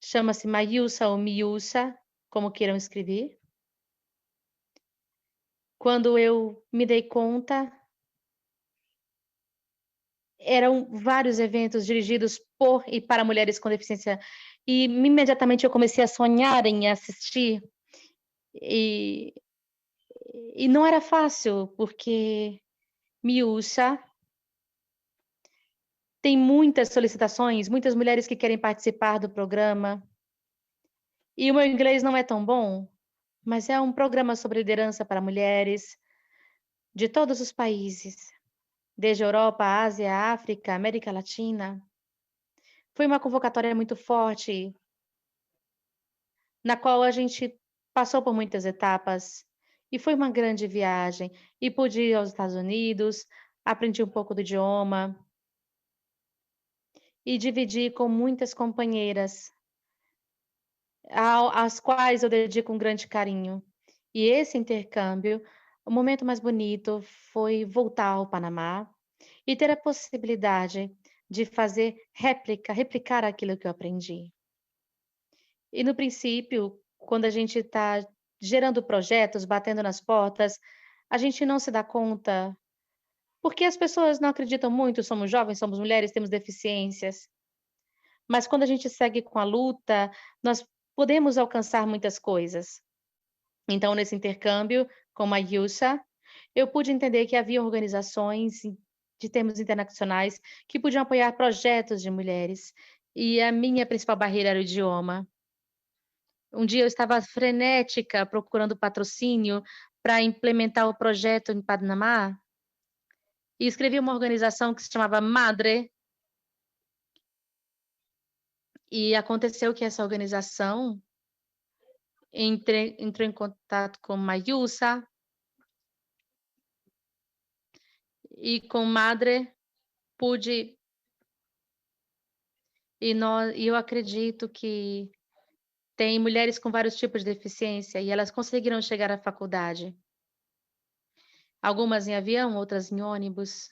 chama-se Mayusa ou Miusa, como queiram escrever. Quando eu me dei conta, eram vários eventos dirigidos por e para mulheres com deficiência, e imediatamente eu comecei a sonhar em assistir, e não era fácil, porque Miúcha tem muitas solicitações, muitas mulheres que querem participar do programa, e o meu inglês não é tão bom, mas é um programa sobre liderança para mulheres de todos os países, desde Europa, Ásia, África, América Latina. Foi uma convocatória muito forte, na qual a gente passou por muitas etapas, e foi uma grande viagem. E pude ir aos Estados Unidos, aprendi um pouco do idioma e dividi com muitas companheiras, às quais eu dedico um grande carinho. E esse intercâmbio, o momento mais bonito foi voltar ao Panamá e ter a possibilidade de fazer replicar aquilo que eu aprendi. E no princípio, quando a gente está gerando projetos, batendo nas portas, a gente não se dá conta, porque as pessoas não acreditam muito, somos jovens, somos mulheres, temos deficiências. Mas quando a gente segue com a luta, nós podemos alcançar muitas coisas. Então, nesse intercâmbio com a Yusa, eu pude entender que havia organizações de termos internacionais que podiam apoiar projetos de mulheres, e a minha principal barreira era o idioma. Um dia eu estava frenética procurando patrocínio para implementar o projeto em Panamá, e escrevi uma organização que se chamava Madre, e aconteceu que essa organização entrou em contato com Mayusa, e com Madre pude, e eu acredito que tem mulheres com vários tipos de deficiência e elas conseguiram chegar à faculdade. Algumas em avião, outras em ônibus.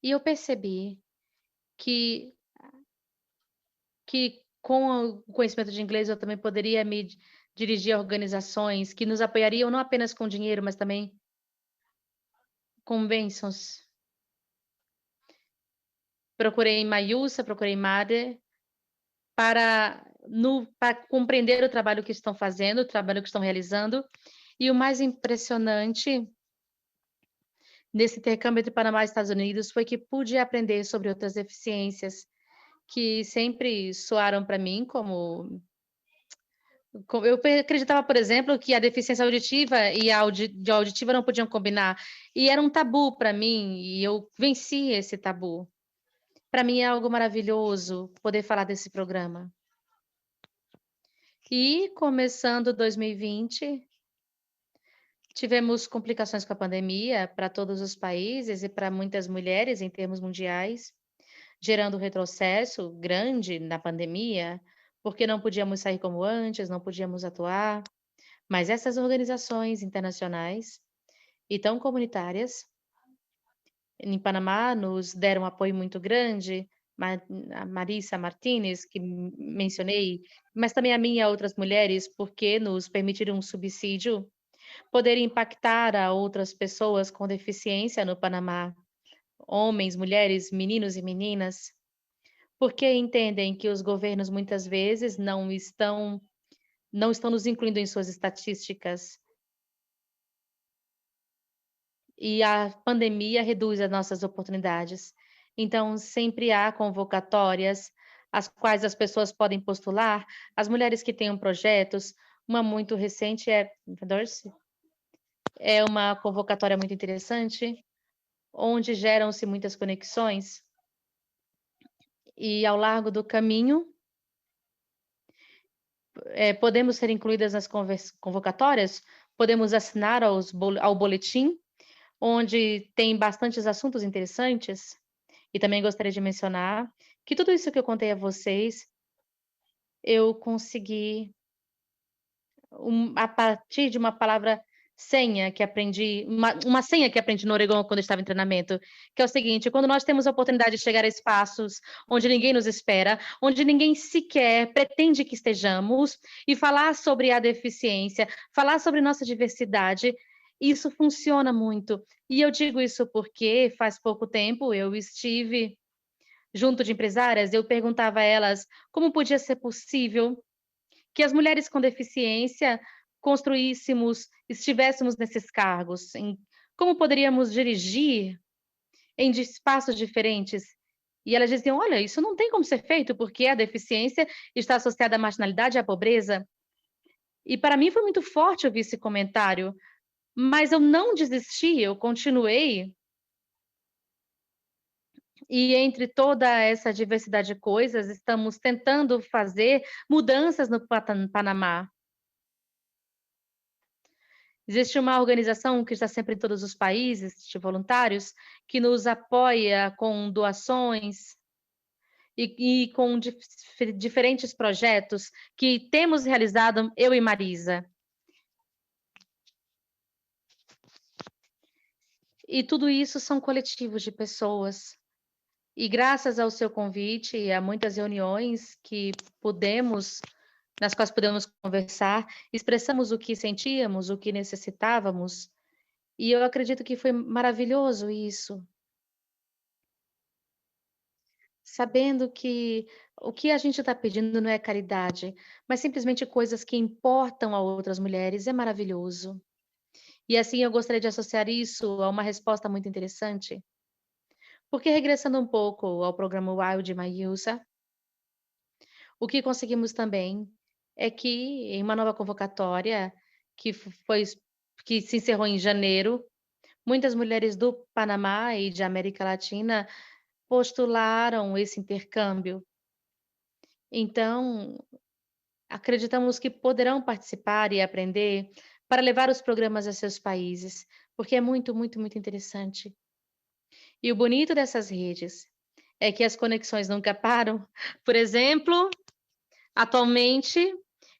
E eu percebi que com o conhecimento de inglês eu também poderia me dirigir a organizações que nos apoiariam não apenas com dinheiro, mas também com bênçãos. Procurei Mayusa, procurei Made para compreender o trabalho que estão fazendo, o trabalho que estão realizando. E o mais impressionante nesse intercâmbio entre Panamá e Estados Unidos foi que pude aprender sobre outras deficiências que sempre soaram para mim como Eu acreditava, por exemplo, que a deficiência auditiva e a auditiva não podiam combinar, e era um tabu para mim, e eu venci esse tabu. Para mim é algo maravilhoso poder falar desse programa. E começando 2020, tivemos complicações com a pandemia para todos os países e para muitas mulheres em termos mundiais, gerando um retrocesso grande na pandemia, porque não podíamos sair como antes, não podíamos atuar. Mas essas organizações internacionais e tão comunitárias, em Panamá, nos deram um apoio muito grande, a Marisa Martinez, que mencionei, mas também a mim e a outras mulheres, porque nos permitiram um subsídio, poder impactar a outras pessoas com deficiência no Panamá, homens, mulheres, meninos e meninas, porque entendem que os governos muitas vezes não estão nos incluindo em suas estatísticas. E a pandemia reduz as nossas oportunidades. Então, sempre há convocatórias, as quais as pessoas podem postular. As mulheres que tenham projetos, uma muito recente é uma convocatória muito interessante, onde geram-se muitas conexões. E ao largo do caminho, podemos ser incluídas nas convocatórias, podemos assinar ao boletim, onde tem bastantes assuntos interessantes. E também gostaria de mencionar que tudo isso que eu contei a vocês, eu consegui a partir de uma palavra senha que aprendi, uma senha que aprendi no Oregon quando eu estava em treinamento, que é o seguinte: quando nós temos a oportunidade de chegar a espaços onde ninguém nos espera, onde ninguém sequer pretende que estejamos, e falar sobre a deficiência, falar sobre nossa diversidade, isso funciona muito. E eu digo isso porque faz pouco tempo eu estive junto de empresárias, eu perguntava a elas como podia ser possível que as mulheres com deficiência estivéssemos nesses cargos, como poderíamos dirigir em espaços diferentes. E elas diziam: olha, isso não tem como ser feito, porque a deficiência está associada à marginalidade e à pobreza. E para mim foi muito forte ouvir esse comentário, mas eu não desisti, eu continuei. E entre toda essa diversidade de coisas, estamos tentando fazer mudanças no Panamá. Existe uma organização que está sempre em todos os países, de voluntários, que nos apoia com doações e com diferentes projetos que temos realizado, eu e Marisa. E tudo isso são coletivos de pessoas. E graças ao seu convite e a muitas reuniões nas quais pudemos conversar, expressamos o que sentíamos, o que necessitávamos, e eu acredito que foi maravilhoso isso. Sabendo que o que a gente está pedindo não é caridade, mas simplesmente coisas que importam a outras mulheres, é maravilhoso. E assim eu gostaria de associar isso a uma resposta muito interessante, porque regressando um pouco ao programa Wild de Mayusa, o que conseguimos também é que em uma nova convocatória que foi que se encerrou em janeiro, muitas mulheres do Panamá e de América Latina postularam esse intercâmbio. Então, acreditamos que poderão participar e aprender para levar os programas a seus países, porque é muito, muito, muito interessante. E o bonito dessas redes é que as conexões nunca param. Por exemplo, atualmente,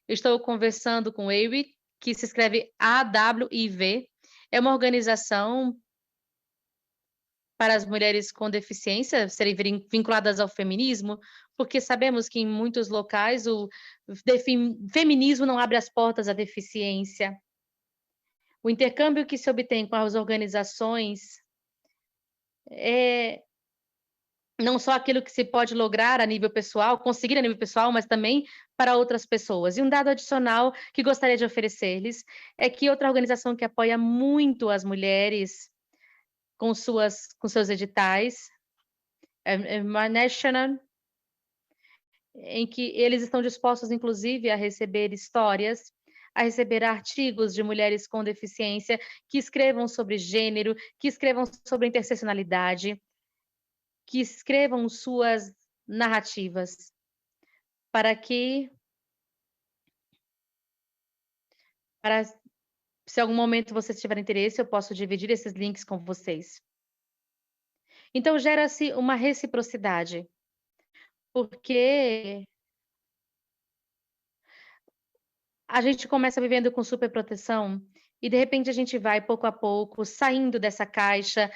eu estou conversando com o AWIV, que se escreve AWIV, é uma organização para as mulheres com deficiência serem vinculadas ao feminismo, porque sabemos que em muitos locais o feminismo não abre as portas à deficiência. O intercâmbio que se obtém com as organizações é não só aquilo que se pode lograr a nível pessoal, conseguir a nível pessoal, mas também para outras pessoas. E um dado adicional que gostaria de oferecer-lhes é que outra organização que apoia muito as mulheres com seus editais, National, em que eles estão dispostos, inclusive, a receber histórias, a receber artigos de mulheres com deficiência, que escrevam sobre gênero, que escrevam sobre interseccionalidade, que escrevam suas narrativas, para que, para, se algum momento vocês tiverem interesse, eu posso dividir esses links com vocês. Então, gera-se uma reciprocidade, porque a gente começa vivendo com superproteção e, de repente, a gente vai, pouco a pouco, saindo dessa caixa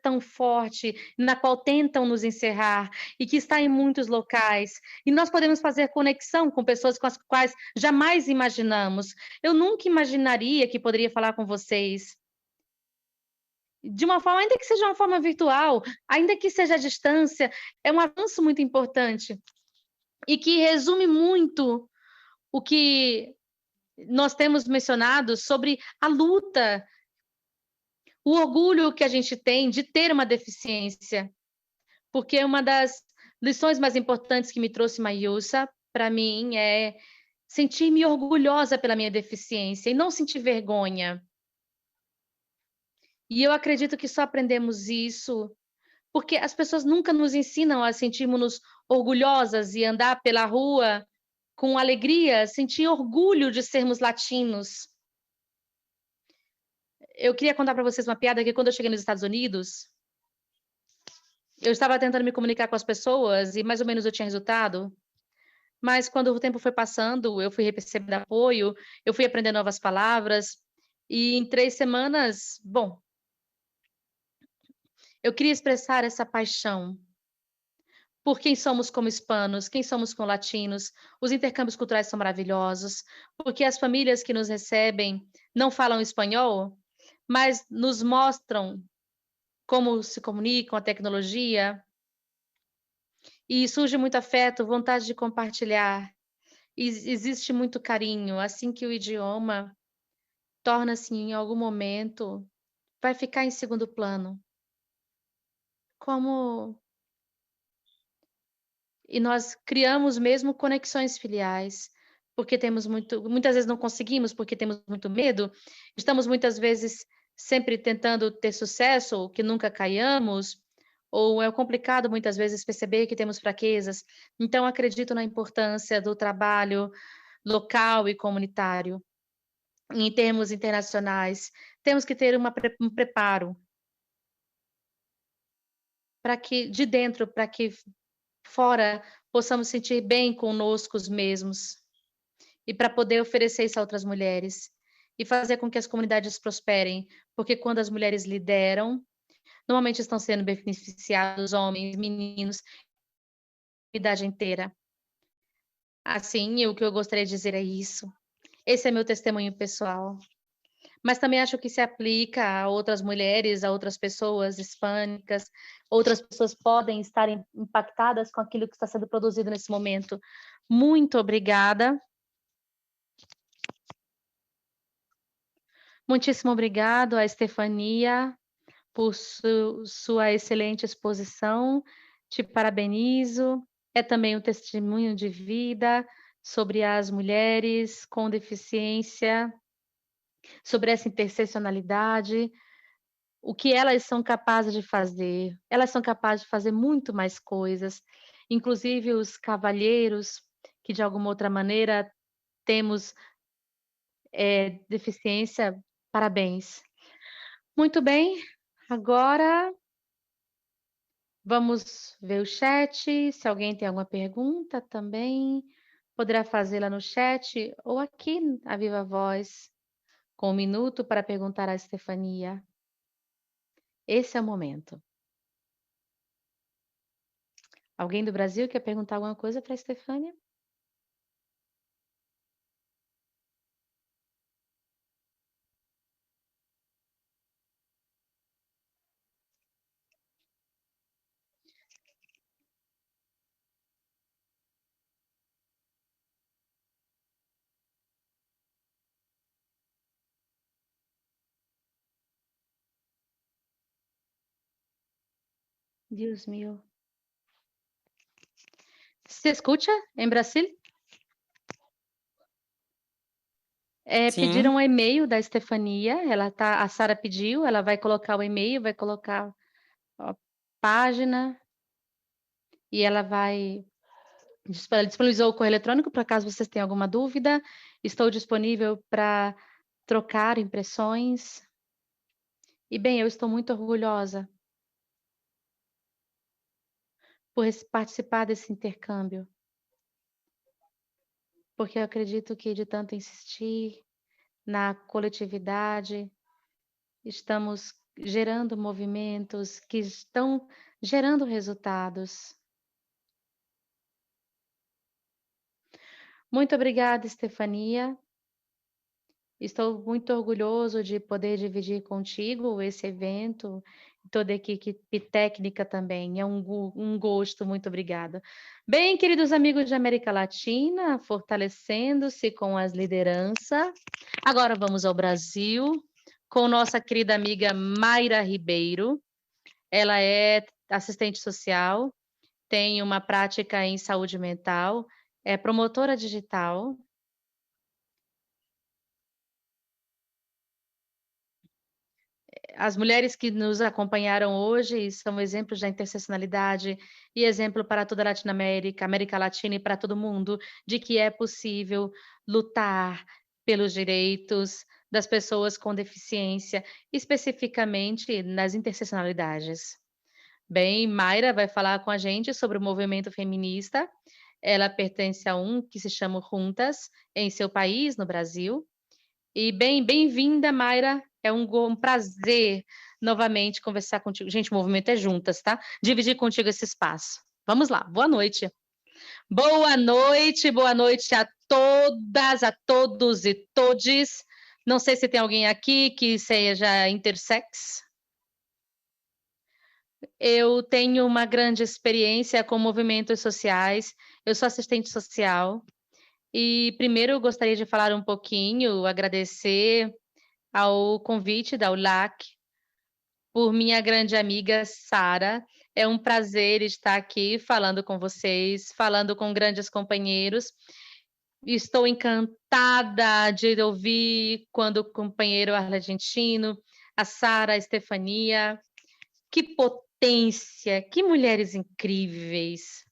tão forte, na qual tentam nos encerrar e que está em muitos locais. E nós podemos fazer conexão com pessoas com as quais jamais imaginamos. Eu nunca imaginaria que poderia falar com vocês de uma forma, ainda que seja uma forma virtual, ainda que seja à distância, é um avanço muito importante e que resume muito o que nós temos mencionado sobre a luta, o orgulho que a gente tem de ter uma deficiência, porque uma das lições mais importantes que me trouxe Mayusa, para mim, é sentir-me orgulhosa pela minha deficiência e não sentir vergonha. E eu acredito que só aprendemos isso porque as pessoas nunca nos ensinam a sentirmos orgulhosas e andar pela rua com alegria, sentir orgulho de sermos latinos. Eu queria contar para vocês uma piada que quando eu cheguei nos Estados Unidos, eu estava tentando me comunicar com as pessoas e mais ou menos eu tinha resultado, mas quando o tempo foi passando, eu fui recebendo apoio, eu fui aprendendo novas palavras e em 3 semanas, bom, eu queria expressar essa paixão por quem somos como hispanos, quem somos como latinos. Os intercâmbios culturais são maravilhosos, porque as famílias que nos recebem não falam espanhol, mas nos mostram como se comunicam, a tecnologia, e surge muito afeto, vontade de compartilhar. Existe muito carinho, assim que o idioma torna-se em algum momento, vai ficar em segundo plano. Como E nós criamos mesmo conexões filiais, porque temos muitas vezes não conseguimos, porque temos muito medo, estamos muitas vezes sempre tentando ter sucesso, que nunca caiamos, ou é complicado muitas vezes perceber que temos fraquezas. Então acredito na importância do trabalho local e comunitário. Em termos internacionais, temos que ter um preparo para que de dentro, para que fora possamos sentir bem conosco mesmos e para poder oferecer isso a outras mulheres e fazer com que as comunidades prosperem, porque quando as mulheres lideram, normalmente estão sendo beneficiados homens, meninos, a idade inteira. Assim, o que eu gostaria de dizer é isso. Esse é meu testemunho pessoal. Mas também acho que se aplica a outras mulheres, a outras pessoas hispânicas, outras pessoas podem estar impactadas com aquilo que está sendo produzido nesse momento. Muito obrigada. Muitíssimo obrigado a Estefania por sua excelente exposição. Te parabenizo. É também um testemunho de vida sobre as mulheres com deficiência, sobre essa interseccionalidade, o que elas são capazes de fazer. Elas são capazes de fazer muito mais coisas, inclusive os cavalheiros, que de alguma outra maneira temos deficiência, parabéns. Muito bem, agora vamos ver o chat. Se alguém tem alguma pergunta também, poderá fazê-la no chat ou aqui a viva voz, com 1 minuto para perguntar à Estefania. Esse é o momento. Alguém do Brasil quer perguntar alguma coisa para a Estefânia? Deus meu. Se escuta em Brasil? Sim. Pediram um e-mail da Estefania, a Sara pediu, ela vai colocar o e-mail, vai colocar a página e ela disponibilizou o correio eletrônico para caso vocês tenham alguma dúvida. Estou disponível para trocar impressões. E bem, eu estou muito orgulhosa por participar desse intercâmbio, porque eu acredito que de tanto insistir na coletividade, estamos gerando movimentos que estão gerando resultados. Muito obrigada, Estefania. Estou muito orgulhoso de poder dividir contigo esse evento, toda a equipe técnica também. É um gosto, muito obrigada. Bem, queridos amigos de América Latina, fortalecendo-se com as lideranças. Agora vamos ao Brasil, com nossa querida amiga Mayra Ribeiro. Ela é assistente social, tem uma prática em saúde mental, é promotora digital. As mulheres que nos acompanharam hoje são exemplos da interseccionalidade e exemplo para toda a Latinoamérica, América Latina e para todo mundo, de que é possível lutar pelos direitos das pessoas com deficiência, especificamente nas interseccionalidades. Bem, Mayra vai falar com a gente sobre o movimento feminista. Ela pertence a um que se chama Juntas, em seu país, no Brasil. E bem-vinda, Mayra. É um prazer novamente conversar contigo. Gente, o movimento é juntas, tá? Dividir contigo esse espaço. Vamos lá, boa noite. Boa noite a todas, a todos e todes. Não sei se tem alguém aqui que seja intersex. Eu tenho uma grande experiência com movimentos sociais. Eu sou assistente social. E primeiro eu gostaria de falar um pouquinho, agradecer ao convite da ULAC, por minha grande amiga Sara. É um prazer estar aqui falando com vocês, falando com grandes companheiros. Estou encantada de ouvir quando o companheiro argentino, a Sara, a Estefania. Que potência, que mulheres incríveis.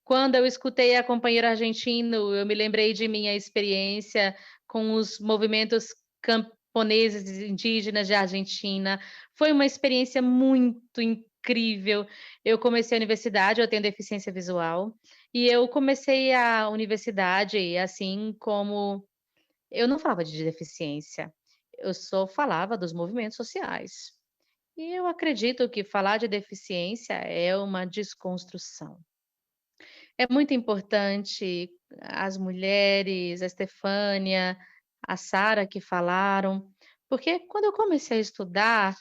Quando eu escutei a companheira argentino, eu me lembrei de minha experiência com os movimentos camponeses indígenas de Argentina. Foi uma experiência muito incrível. Eu comecei a universidade, eu tenho deficiência visual, e eu comecei a universidade assim como eu não falava de deficiência, eu só falava dos movimentos sociais. E eu acredito que falar de deficiência é uma desconstrução. É muito importante as mulheres, a Estefânia, a Sara que falaram, porque quando eu comecei a estudar,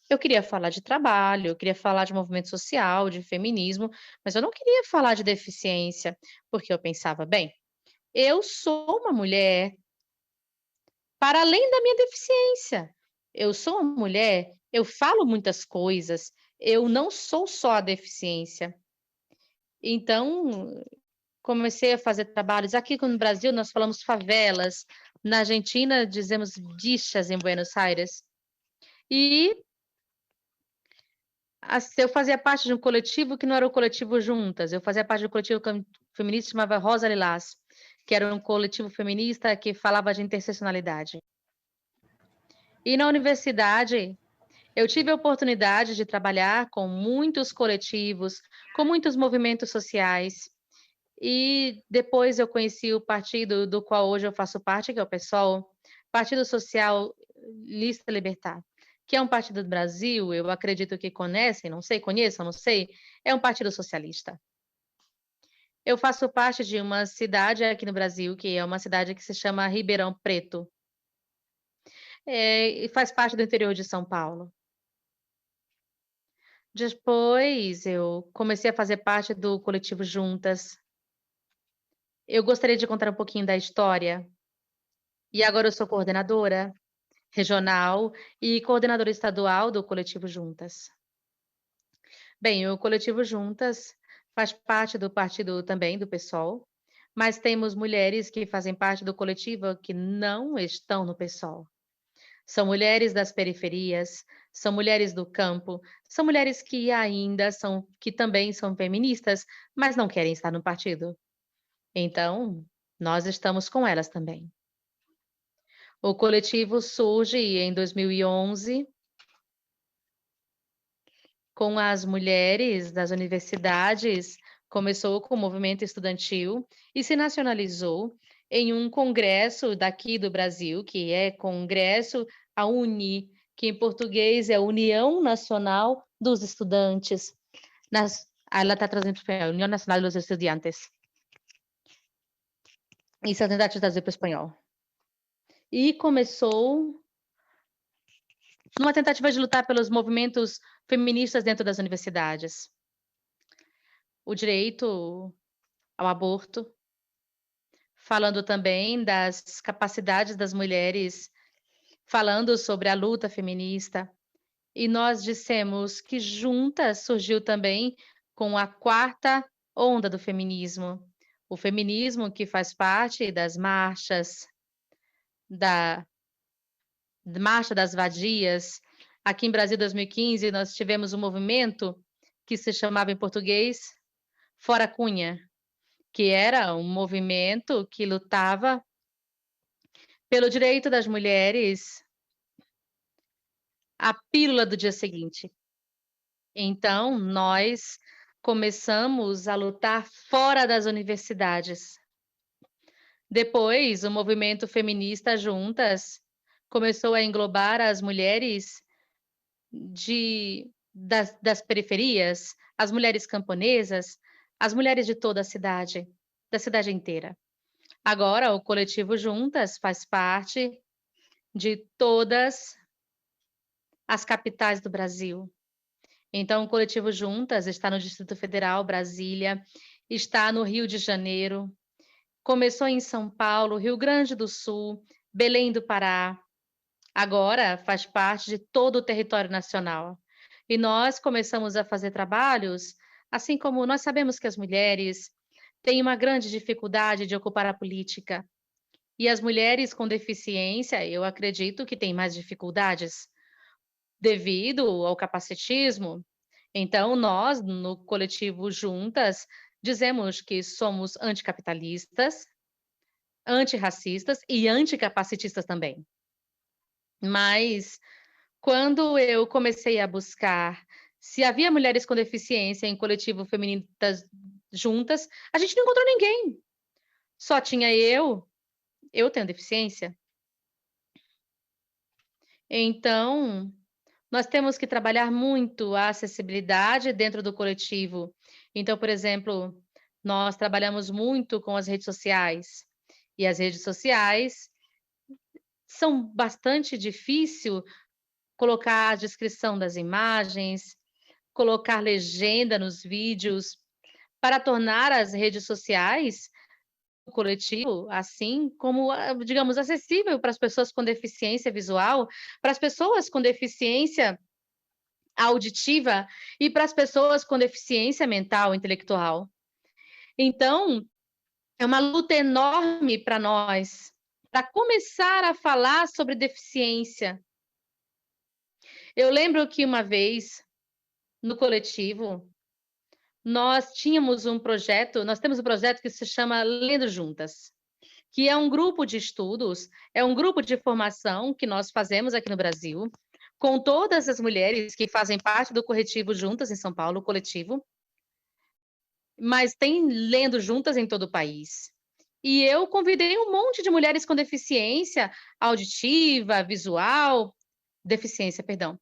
eu queria falar de trabalho, eu queria falar de movimento social, de feminismo, mas eu não queria falar de deficiência, porque eu pensava, bem, eu sou uma mulher para além da minha deficiência. Eu sou uma mulher, eu falo muitas coisas, eu não sou só a deficiência. Então, comecei a fazer trabalhos. Aqui no Brasil, nós falamos favelas. Na Argentina, dizemos dichas em Buenos Aires. E eu fazia parte de um coletivo que não era o coletivo Juntas. Eu fazia parte de um coletivo feminista que chamava Rosa Lilás, que era um coletivo feminista que falava de interseccionalidade. E na universidade, eu tive a oportunidade de trabalhar com muitos coletivos, com muitos movimentos sociais. E depois eu conheci o partido do qual hoje eu faço parte, que é o PSOL, Partido Social Lista Libertar, que é um partido do Brasil, eu acredito que conhecem, não sei, conheçam, não sei, é um partido socialista. Eu faço parte de uma cidade aqui no Brasil, que é uma cidade que se chama Ribeirão Preto, e faz parte do interior de São Paulo. Depois eu comecei a fazer parte do coletivo Juntas. Eu gostaria de contar um pouquinho da história. E agora eu sou coordenadora regional e coordenadora estadual do coletivo Juntas. Bem, o coletivo Juntas faz parte do partido também, do PSOL, mas temos mulheres que fazem parte do coletivo que não estão no PSOL. São mulheres das periferias, são mulheres do campo, são mulheres que também são feministas, mas não querem estar no partido. Então, nós estamos com elas também. O coletivo surge em 2011 com as mulheres das universidades, começou com o movimento estudantil e se nacionalizou em um congresso daqui do Brasil, que é Congresso a UNI, que em português é União Nacional dos Estudantes. Ela está trazendo para o espanhol, União Nacional dos Estudiantes. Isso é tentar de trazer para o espanhol. E começou numa tentativa de lutar pelos movimentos feministas dentro das universidades. O direito ao aborto, falando também das capacidades das mulheres, falando sobre a luta feminista. E nós dissemos que juntas surgiu também com a quarta onda do feminismo. O feminismo que faz parte das marchas, da Marcha das Vadias. Aqui em Brasil, 2015, nós tivemos um movimento que se chamava em português Fora Cunha, que era um movimento que lutava pelo direito das mulheres à pílula do dia seguinte. Então, nós começamos a lutar fora das universidades. Depois, o movimento feminista Juntas começou a englobar as mulheres das periferias, as mulheres camponesas, as mulheres de toda a cidade, da cidade inteira. Agora, o coletivo Juntas faz parte de todas as capitais do Brasil. Então, o coletivo Juntas está no Distrito Federal, Brasília, está no Rio de Janeiro, começou em São Paulo, Rio Grande do Sul, Belém do Pará. Agora faz parte de todo o território nacional. E nós começamos a fazer trabalhos, assim como nós sabemos que as mulheres têm uma grande dificuldade de ocupar a política. E as mulheres com deficiência, eu acredito que têm mais dificuldades devido ao capacitismo. Então, nós, no coletivo Juntas, dizemos que somos anticapitalistas, antirracistas e anticapacitistas também. Mas, quando eu comecei a buscar se havia mulheres com deficiência em coletivo Feministas Juntas, a gente não encontrou ninguém. Só tinha eu tenho deficiência. Então, nós temos que trabalhar muito a acessibilidade dentro do coletivo. Então, por exemplo, nós trabalhamos muito com as redes sociais. E as redes sociais são bastante difícil colocar a descrição das imagens, colocar legenda nos vídeos, para tornar as redes sociais, o coletivo, assim como, digamos, acessível para as pessoas com deficiência visual, para as pessoas com deficiência auditiva e para as pessoas com deficiência mental, intelectual. Então, é uma luta enorme para nós, para começar a falar sobre deficiência. Eu lembro que uma vez, no coletivo, nós temos um projeto que se chama Lendo Juntas, que é um grupo de estudos, é um grupo de formação que nós fazemos aqui no Brasil, com todas as mulheres que fazem parte do coletivo Juntas em São Paulo, o coletivo, mas tem Lendo Juntas em todo o país. E eu convidei um monte de mulheres com deficiência auditiva, visual, deficiência, perdão.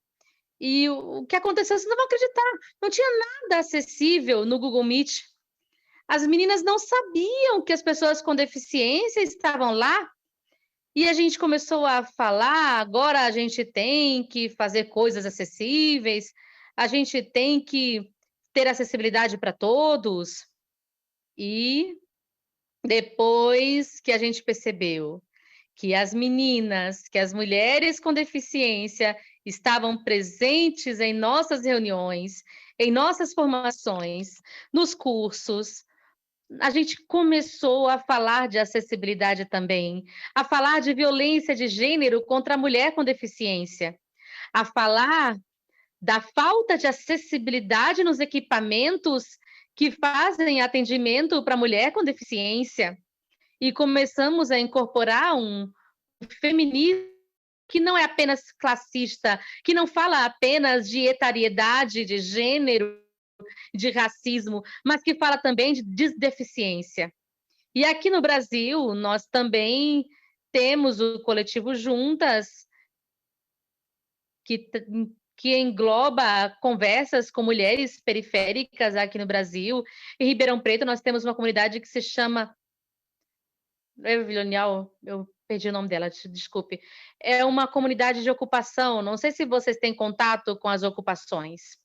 E o que aconteceu, vocês não vão acreditar, não tinha nada acessível no Google Meet. As meninas não sabiam que as pessoas com deficiência estavam lá. E a gente começou a falar, agora a gente tem que fazer coisas acessíveis, a gente tem que ter acessibilidade para todos. E depois que a gente percebeu que as meninas, que as mulheres com deficiência estavam presentes em nossas reuniões, em nossas formações, nos cursos, a gente começou a falar de acessibilidade também, a falar de violência de gênero contra a mulher com deficiência, a falar da falta de acessibilidade nos equipamentos que fazem atendimento para mulher com deficiência. E começamos a incorporar um feminismo que não é apenas classista, que não fala apenas de etariedade, de gênero, de racismo, mas que fala também de deficiência. E aqui no Brasil, nós também temos o coletivo Juntas, que engloba conversas com mulheres periféricas aqui no Brasil. Em Ribeirão Preto, nós temos uma comunidade que se chama... Eu perdi o nome dela, desculpe. É uma comunidade de ocupação, não sei se vocês têm contato com as ocupações.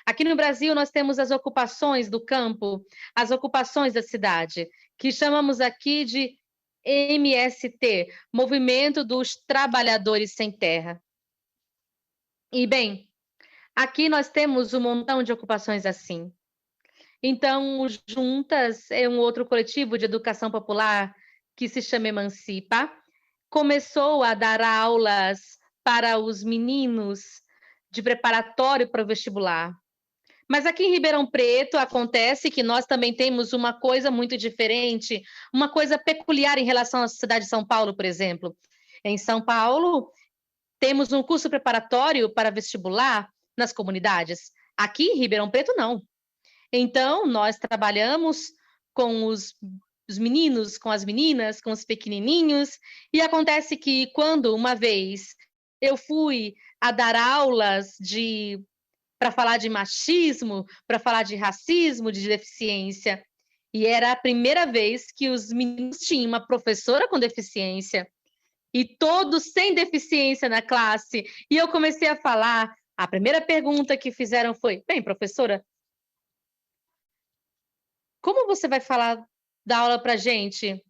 Aqui no Brasil, nós temos as ocupações do campo, as ocupações da cidade, que chamamos aqui de MST, Movimento dos Trabalhadores Sem Terra. E, bem, aqui nós temos um montão de ocupações assim. Então, o Juntas é um outro coletivo de educação popular que se chama Emancipa, começou a dar aulas para os meninos de preparatório para o vestibular. Mas aqui em Ribeirão Preto acontece que nós também temos uma coisa muito diferente, uma coisa peculiar em relação à cidade de São Paulo, por exemplo. Em São Paulo, temos um curso preparatório para vestibular nas comunidades. Aqui em Ribeirão Preto, não. Então, nós trabalhamos com os meninos, com as meninas, com os pequenininhos, e acontece que quando, uma vez, eu fui a dar aulas para falar de machismo, para falar de racismo, de deficiência, e era a primeira vez que os meninos tinham uma professora com deficiência, e todos sem deficiência na classe, e eu comecei a falar, a primeira pergunta que fizeram foi, bem, professora, como você vai falar da aula para a gente?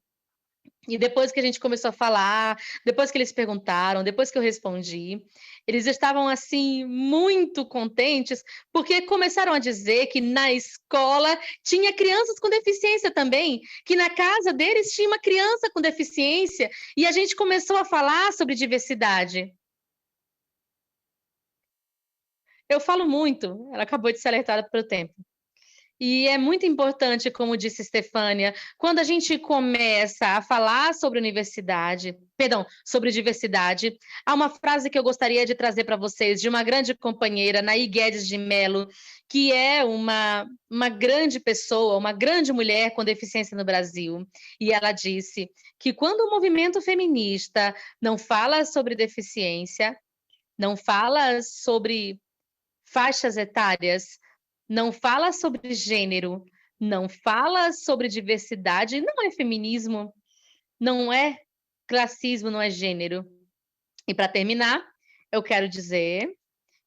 E depois que a gente começou a falar, depois que eles perguntaram, depois que eu respondi, eles estavam, assim, muito contentes, porque começaram a dizer que na escola tinha crianças com deficiência também, que na casa deles tinha uma criança com deficiência, e a gente começou a falar sobre diversidade. Eu falo muito, ela acabou de ser alertada pelo tempo. E é muito importante, como disse Stefânia, quando a gente começa a falar sobre sobre diversidade, há uma frase que eu gostaria de trazer para vocês, de uma grande companheira, Naí Guedes de Mello, que é uma grande pessoa, uma grande mulher com deficiência no Brasil. E ela disse que quando o movimento feminista não fala sobre deficiência, não fala sobre faixas etárias, não fala sobre gênero, não fala sobre diversidade, não é feminismo, não é classismo, não é gênero. E para terminar, eu quero dizer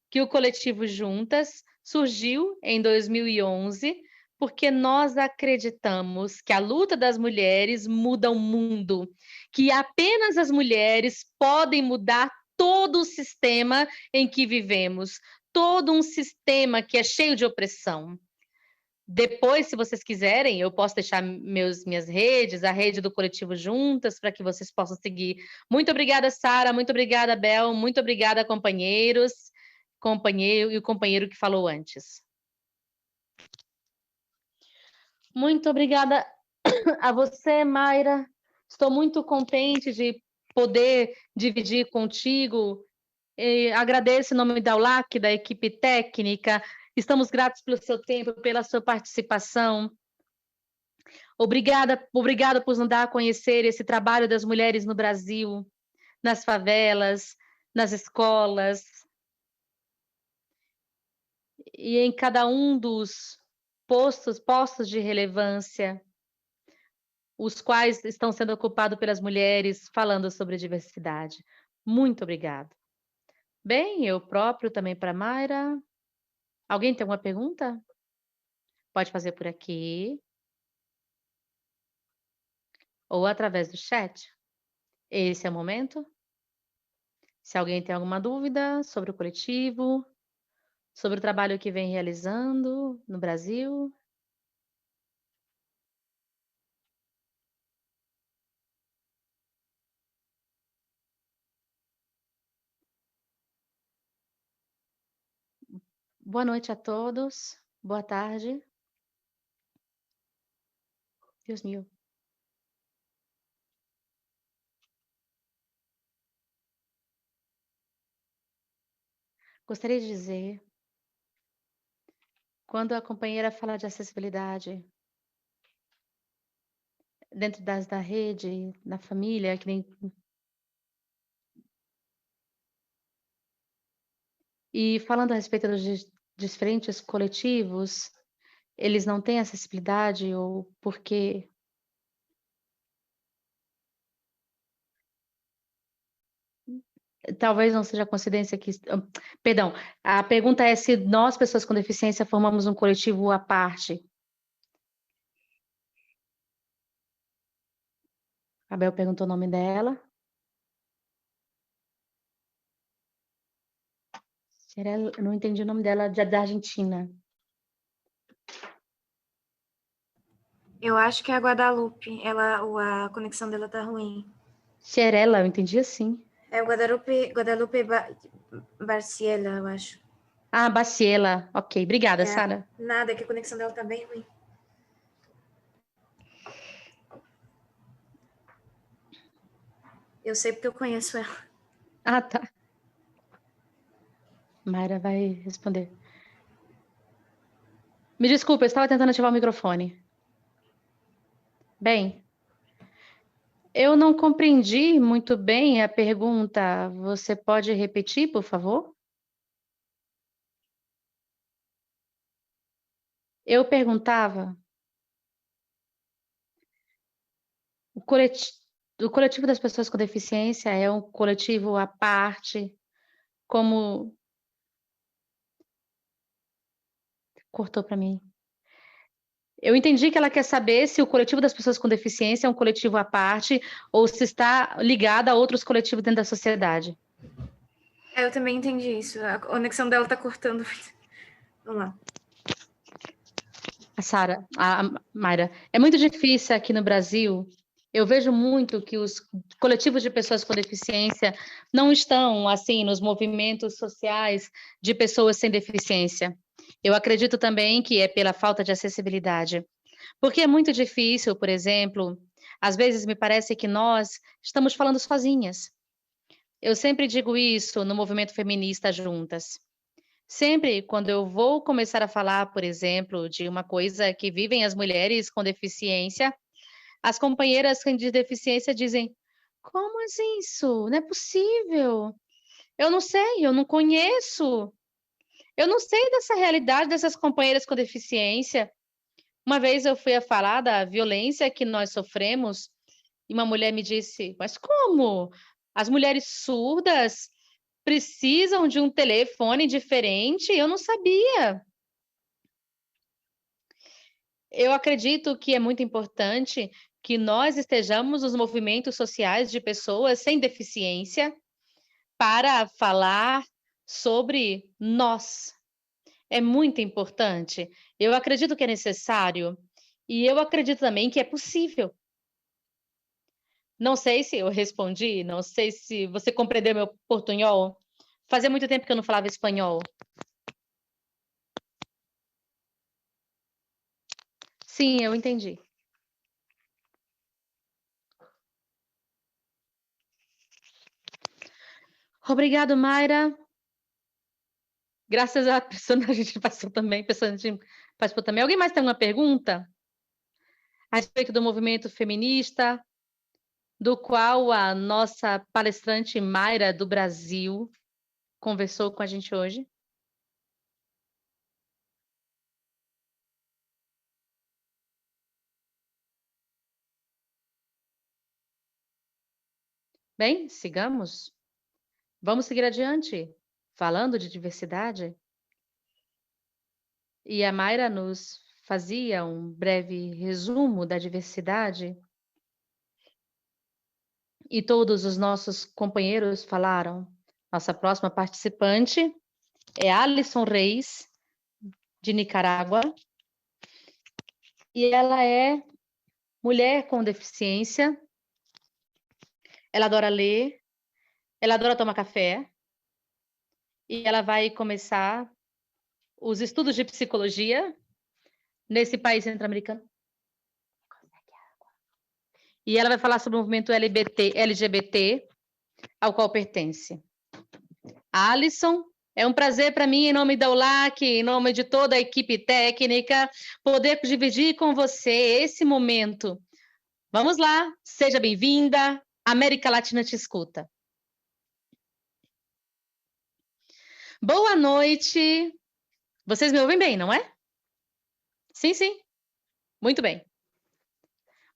que o coletivo Juntas surgiu em 2011 porque nós acreditamos que a luta das mulheres muda o mundo, que apenas as mulheres podem mudar todo o sistema em que vivemos, todo um sistema que é cheio de opressão. Depois, se vocês quiserem, eu posso deixar minhas redes, a rede do Coletivo Juntas, para que vocês possam seguir. Muito obrigada, Sara, muito obrigada, Bel, muito obrigada, companheiros, companheiro e o companheiro que falou antes. Muito obrigada a você, Mayra. Estou muito contente de poder dividir contigo. Agradeço em nome da ULAC, da equipe técnica. Estamos gratos pelo seu tempo, pela sua participação. Obrigada por nos dar a conhecer esse trabalho das mulheres no Brasil, nas favelas, nas escolas, e em cada um dos postos de relevância, os quais estão sendo ocupados pelas mulheres, falando sobre diversidade. Muito obrigada. Bem, eu próprio também para Mayra. Alguém tem alguma pergunta? Pode fazer por aqui. Ou através do chat. Esse é o momento. Se alguém tem alguma dúvida sobre o coletivo, sobre o trabalho que vem realizando no Brasil. Boa noite a todos. Boa tarde. Deus meu. Gostaria de dizer, quando a companheira fala de acessibilidade, dentro da rede, na família, que nem... E falando a respeito dos diferentes coletivos, eles não têm acessibilidade ou porque... Talvez não seja coincidência que... Perdão, a pergunta é se nós, pessoas com deficiência, formamos um coletivo à parte. A Bel perguntou o nome dela. Eu não entendi o nome dela, da Argentina. Eu acho que é a Guadalupe. A conexão dela tá ruim. Xerela, eu entendi assim. É o Guadalupe Barciela, eu acho. Ah, Baciela. Ok, obrigada, Sara. Nada, que a conexão dela tá bem ruim. Eu sei porque eu conheço ela. Ah, tá. Mayra vai responder. Me desculpa, eu estava tentando ativar o microfone. Bem, eu não compreendi muito bem a pergunta. Você pode repetir, por favor? Eu perguntava... O coletivo das pessoas com deficiência é um coletivo à parte, como... Cortou para mim. Eu entendi que ela quer saber se o coletivo das pessoas com deficiência é um coletivo à parte ou se está ligado a outros coletivos dentro da sociedade. Eu também entendi isso. A conexão dela tá cortando. Vamos lá. A Mayra, é muito difícil aqui no Brasil. Eu vejo muito que os coletivos de pessoas com deficiência não estão, assim, nos movimentos sociais de pessoas sem deficiência. Eu acredito também que é pela falta de acessibilidade. Porque é muito difícil, por exemplo, às vezes me parece que nós estamos falando sozinhas. Eu sempre digo isso no movimento feminista juntas. Sempre quando eu vou começar a falar, por exemplo, de uma coisa que vivem as mulheres com deficiência, as companheiras de deficiência dizem: como é isso? Não é possível. Eu não sei, eu não conheço. Eu não sei dessa realidade dessas companheiras com deficiência. Uma vez eu fui a falar da violência que nós sofremos e uma mulher me disse: mas como? As mulheres surdas precisam de um telefone diferente? Eu não sabia. Eu acredito que é muito importante que nós estejamos nos movimentos sociais de pessoas sem deficiência para falar sobre nós. É muito importante. Eu acredito que é necessário e eu acredito também que é possível. Não sei se eu respondi, não sei se você compreendeu meu portunhol. Fazia muito tempo que eu não falava espanhol. Sim, eu entendi. Obrigado, Mayra. Graças à pessoa a gente passou também, a gente participou também. Alguém mais tem uma pergunta a respeito do movimento feminista, do qual a nossa palestrante Mayra do Brasil conversou com a gente hoje? Bem, sigamos. Vamos seguir adiante, falando de diversidade. E a Mayra nos fazia um breve resumo da diversidade. E todos os nossos companheiros falaram. Nossa próxima participante é Alison Reis, de Nicarágua, e ela é mulher com deficiência, ela adora ler, ela adora tomar café, e ela vai começar os estudos de psicologia nesse país centro-americano. E ela vai falar sobre o movimento LGBT, ao qual pertence. Alison, é um prazer para mim, em nome da ULAC, em nome de toda a equipe técnica, poder dividir com você esse momento. Vamos lá, seja bem-vinda, América Latina te escuta. Boa noite. Vocês me ouvem bem, não é? Sim, sim. Muito bem.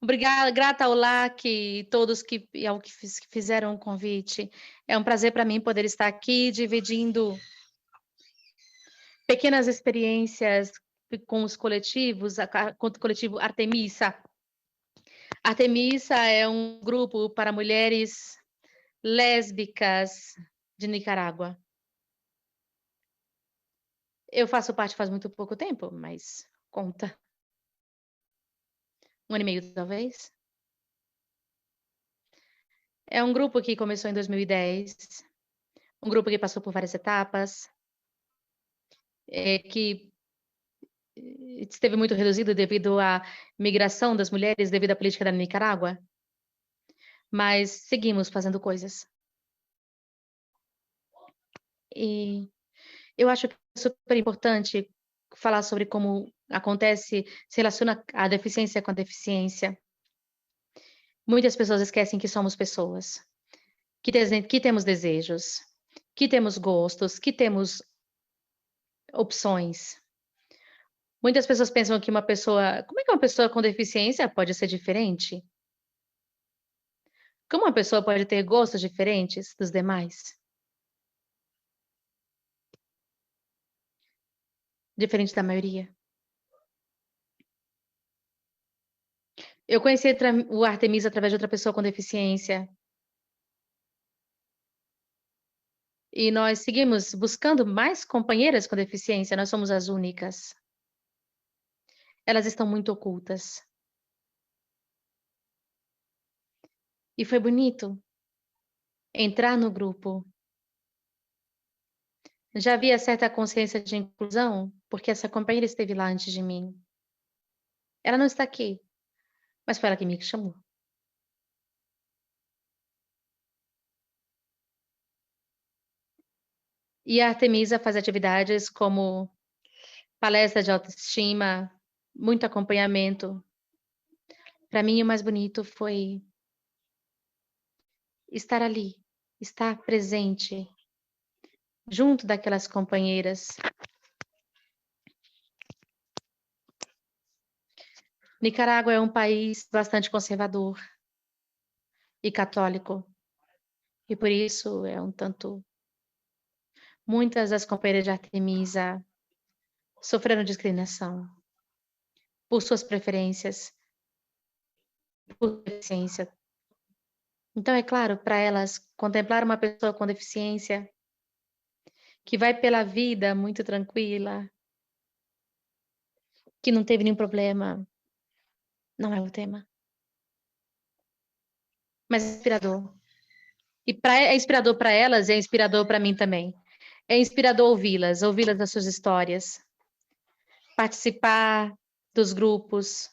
Obrigada, grata ao LAC e todos que fizeram o convite. É um prazer para mim poder estar aqui dividindo pequenas experiências com os coletivos, com o coletivo Artemisa. Artemisa é um grupo para mulheres lésbicas de Nicarágua. Eu faço parte faz muito pouco tempo, mas conta. 1 ano e meio, talvez. É um grupo que começou em 2010, um grupo que passou por várias etapas, que esteve muito reduzido devido à migração das mulheres, devido à política da Nicarágua, mas seguimos fazendo coisas. E eu acho que é super importante falar sobre como acontece, se relaciona a deficiência com a deficiência. Muitas pessoas esquecem que somos pessoas, que temos desejos, que temos gostos, que temos opções. Muitas pessoas pensam que como é que uma pessoa com deficiência pode ser diferente? Como uma pessoa pode ter gostos diferentes dos demais? Diferente da maioria. Eu conheci o Artemisa através de outra pessoa com deficiência. E nós seguimos buscando mais companheiras com deficiência, nós somos as únicas. Elas estão muito ocultas. E foi bonito entrar no grupo. Já havia certa consciência de inclusão, porque essa companheira esteve lá antes de mim. Ela não está aqui, mas foi ela que me chamou. E a Artemisa faz atividades como palestra de autoestima, muito acompanhamento. Para mim, o mais bonito foi estar ali, estar presente, junto daquelas companheiras. Nicarágua é um país bastante conservador e católico, e por isso é um tanto... Muitas das companheiras de Artemisa sofreram discriminação por suas preferências, por deficiência. Então, é claro, para elas, contemplar uma pessoa com deficiência que vai pela vida muito tranquila, que não teve nenhum problema, não é o tema. Mas é inspirador. E é inspirador para elas, é inspirador para mim também. É inspirador ouvi-las das suas histórias, participar dos grupos.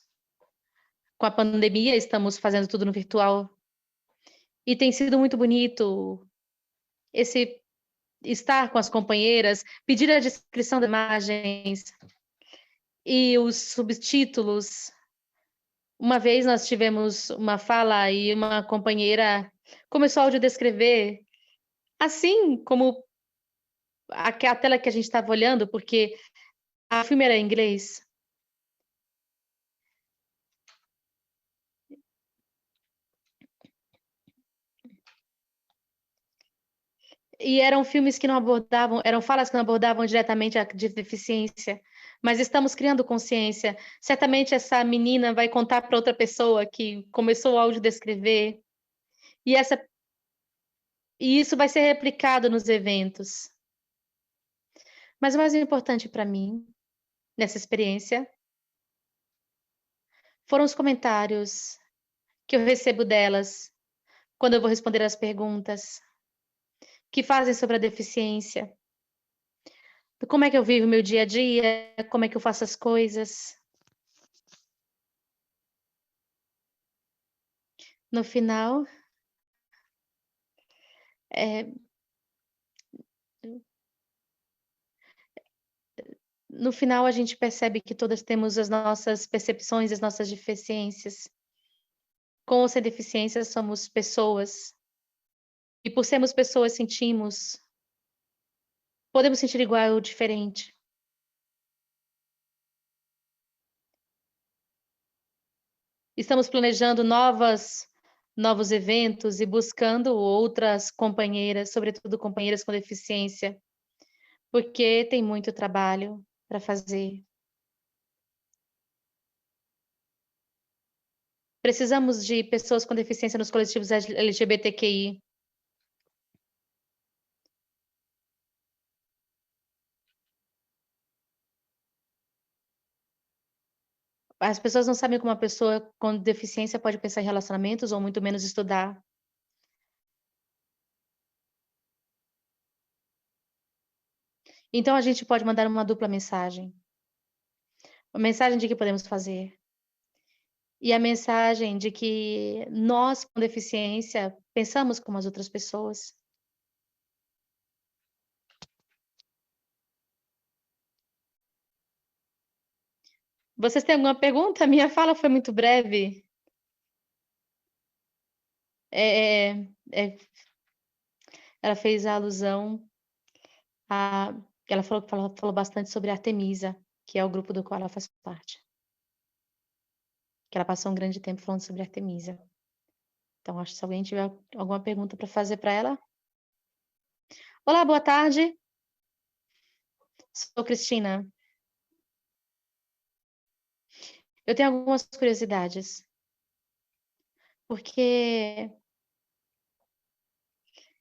Com a pandemia, estamos fazendo tudo no virtual. E tem sido muito bonito esse estar com as companheiras, pedir a descrição das imagens e os subtítulos. Uma vez nós tivemos uma fala e uma companheira começou a audiodescrever, assim como a tela que a gente estava olhando, porque o filme era em inglês. E eram filmes que não abordavam, eram falas que não abordavam diretamente a deficiência, mas estamos criando consciência. Certamente essa menina vai contar para outra pessoa que começou a audiodescrever, e isso vai ser replicado nos eventos. Mas o mais importante para mim, nessa experiência, foram os comentários que eu recebo delas quando eu vou responder as perguntas que fazem sobre a deficiência. Como é que eu vivo meu dia a dia, como é que eu faço as coisas. No final, a gente percebe que todas temos as nossas percepções, as nossas deficiências. Com ou sem deficiência, somos pessoas. E por sermos pessoas, podemos sentir igual ou diferente. Estamos planejando novos eventos e buscando outras companheiras, sobretudo companheiras com deficiência, porque tem muito trabalho para fazer. Precisamos de pessoas com deficiência nos coletivos LGBTQI. As pessoas não sabem como uma pessoa com deficiência pode pensar em relacionamentos ou muito menos estudar. Então a gente pode mandar uma dupla mensagem. Uma mensagem de que podemos fazer. E a mensagem de que nós com deficiência pensamos como as outras pessoas. Vocês têm alguma pergunta? Minha fala foi muito breve. Ela fez a alusão a... Ela falou bastante sobre a Artemisa, que é o grupo do qual ela faz parte. Que ela passou um grande tempo falando sobre a Artemisa. Então, acho que se alguém tiver alguma pergunta para fazer para ela. Olá, boa tarde. Sou Cristina. Eu tenho algumas curiosidades. Porque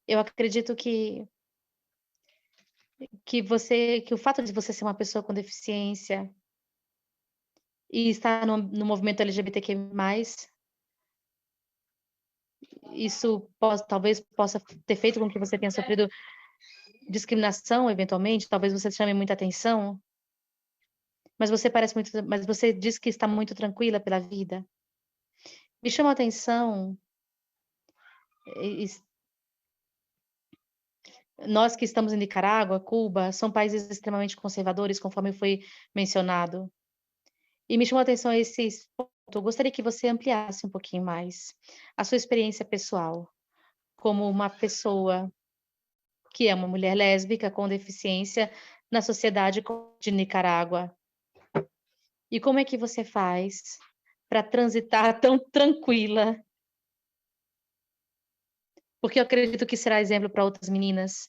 eu acredito que o fato de você ser uma pessoa com deficiência e estar no movimento LGBTQ+, isso talvez possa ter feito com que você tenha sofrido discriminação, eventualmente, talvez você chame muita atenção, mas você diz que está muito tranquila pela vida. Me chama a atenção, nós que estamos em Nicarágua, Cuba, são países extremamente conservadores, conforme foi mencionado. E me chamou a atenção esse ponto. Eu gostaria que você ampliasse um pouquinho mais a sua experiência pessoal, como uma pessoa que é uma mulher lésbica com deficiência na sociedade de Nicarágua. E como é que você faz para transitar tão tranquila? Porque eu acredito que será exemplo para outras meninas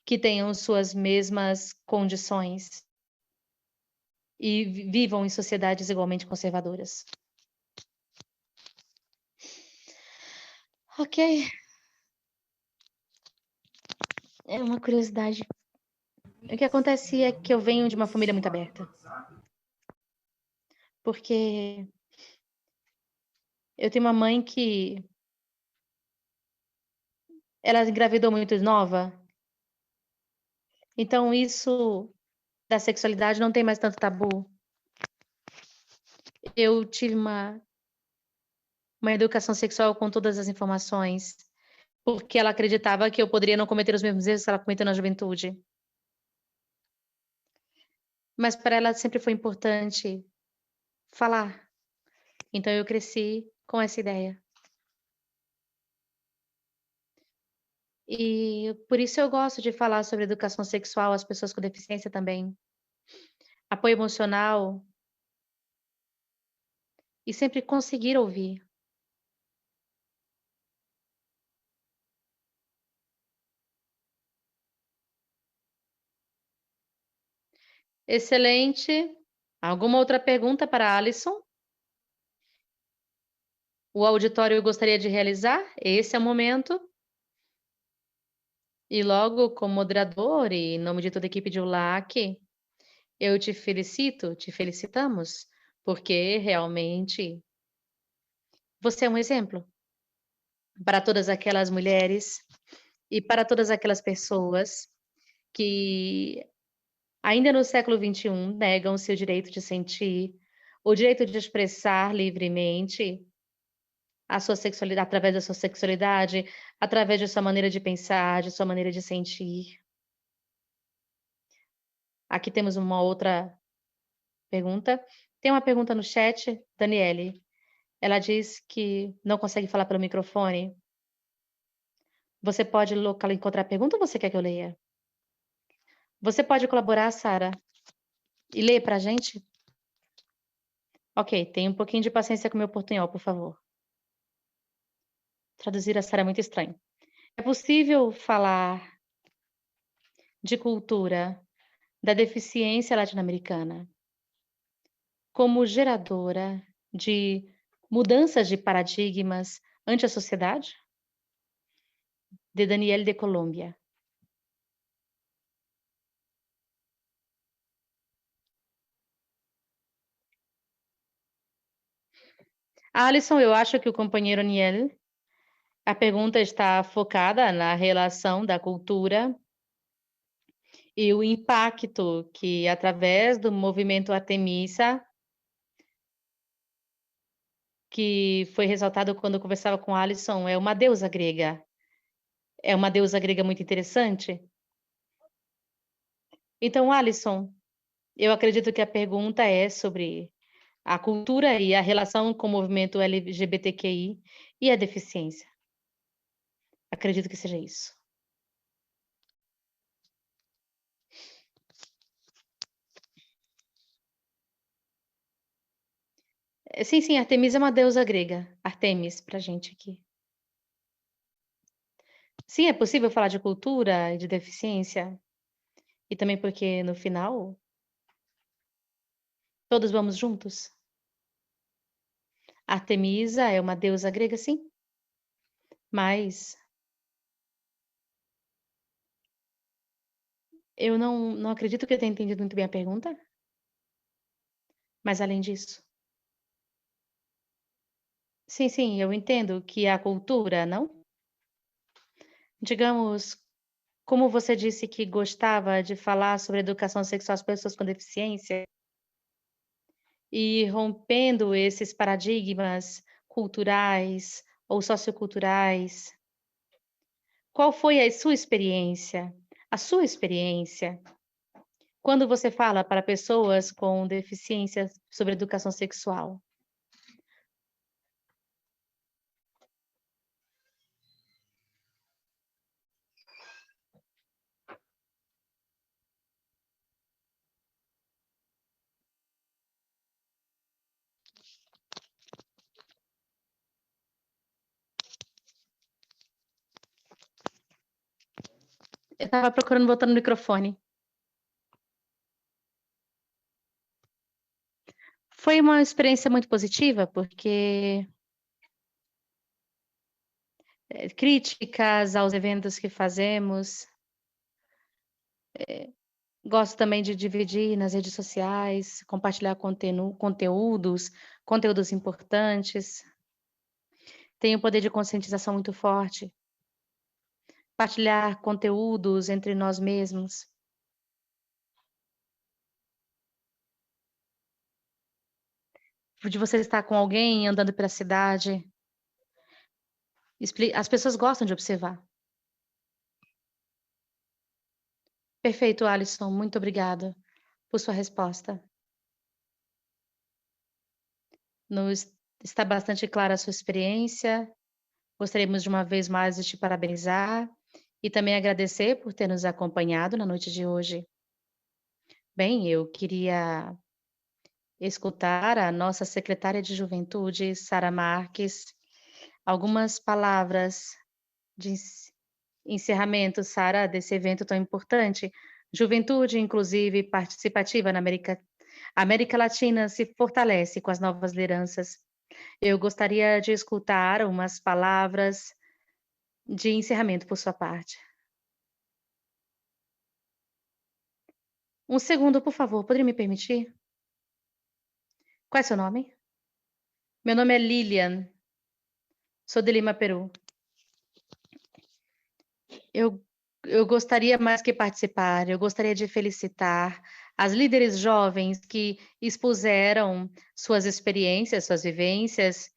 que tenham suas mesmas condições e vivam em sociedades igualmente conservadoras. Ok. É uma curiosidade. O que acontece é que eu venho de uma família muito aberta. Porque eu tenho uma mãe que ela engravidou muito nova. Então isso da sexualidade não tem mais tanto tabu. Eu tive uma educação sexual com todas as informações, porque ela acreditava que eu poderia não cometer os mesmos erros que ela cometeu na juventude. Mas para ela sempre foi importante falar. Então eu cresci com essa ideia. E por isso eu gosto de falar sobre educação sexual às pessoas com deficiência também. Apoio emocional. E sempre conseguir ouvir. Excelente. Alguma outra pergunta para a Alison? O auditório gostaria de realizar? Esse é o momento. E logo, como moderador e em nome de toda a equipe de ULAC, eu te felicito, te felicitamos, porque realmente você é um exemplo para todas aquelas mulheres e para todas aquelas pessoas que ainda no século XXI negam o seu direito de sentir, o direito de expressar livremente a sua sexualidade, através da sua sexualidade, através de sua maneira de pensar, de sua maneira de sentir. Aqui temos uma outra pergunta. Tem uma pergunta no chat, Daniele. Ela diz que não consegue falar pelo microfone. Você pode encontrar a pergunta ou você quer que eu leia? Você pode colaborar, Sara, e ler para a gente? Ok, tenha um pouquinho de paciência com o meu portunhol, por favor. Traduzir a Sara é muito estranho. É possível falar de cultura da deficiência latino-americana como geradora de mudanças de paradigmas ante a sociedade? De Daniel de Colômbia. Alisson, eu acho que o companheiro Aniel, a pergunta está focada na relação da cultura e o impacto que, através do movimento Artemisa, que foi ressaltado quando eu conversava com Alisson, é uma deusa grega. É uma deusa grega muito interessante. Então, Alisson, eu acredito que a pergunta é sobre a cultura e a relação com o movimento LGBTQI e a deficiência. Acredito que seja isso. Sim, sim, Artemis é uma deusa grega. Artemis, pra gente aqui. Sim, é possível falar de cultura e de deficiência? E também porque, no final, todos vamos juntos? Artemisa é uma deusa grega, sim. Mas eu não acredito que eu tenha entendido muito bem a pergunta. Mas além disso, sim, sim, eu entendo que a cultura, não? Digamos, como você disse que gostava de falar sobre educação sexual às pessoas com deficiência e rompendo esses paradigmas culturais ou socioculturais, qual foi a sua experiência? A sua experiência quando você fala para pessoas com deficiência sobre educação sexual? Eu estava procurando botar no microfone. Foi uma experiência muito positiva, porque críticas aos eventos que fazemos. Gosto também de dividir nas redes sociais, compartilhar conteúdos importantes. Tenho um poder de conscientização muito forte. Partilhar conteúdos entre nós mesmos. De você estar com alguém andando pela cidade. As pessoas gostam de observar. Perfeito, Alisson. Muito obrigada por sua resposta. Está bastante clara a sua experiência. Gostaríamos de uma vez mais de te parabenizar e também agradecer por ter nos acompanhado na noite de hoje. Bem, eu queria escutar a nossa secretária de Juventude, Sara Marques, algumas palavras de encerramento, Sara, desse evento tão importante. Juventude, inclusive, participativa na América Latina se fortalece com as novas lideranças. Eu gostaria de escutar umas palavras de encerramento por sua parte. Um segundo, por favor, poderia me permitir? Qual é seu nome? Meu nome é Lilian, sou de Lima, Peru. Eu gostaria mais que participar, eu gostaria de felicitar as líderes jovens que expuseram suas experiências, suas vivências,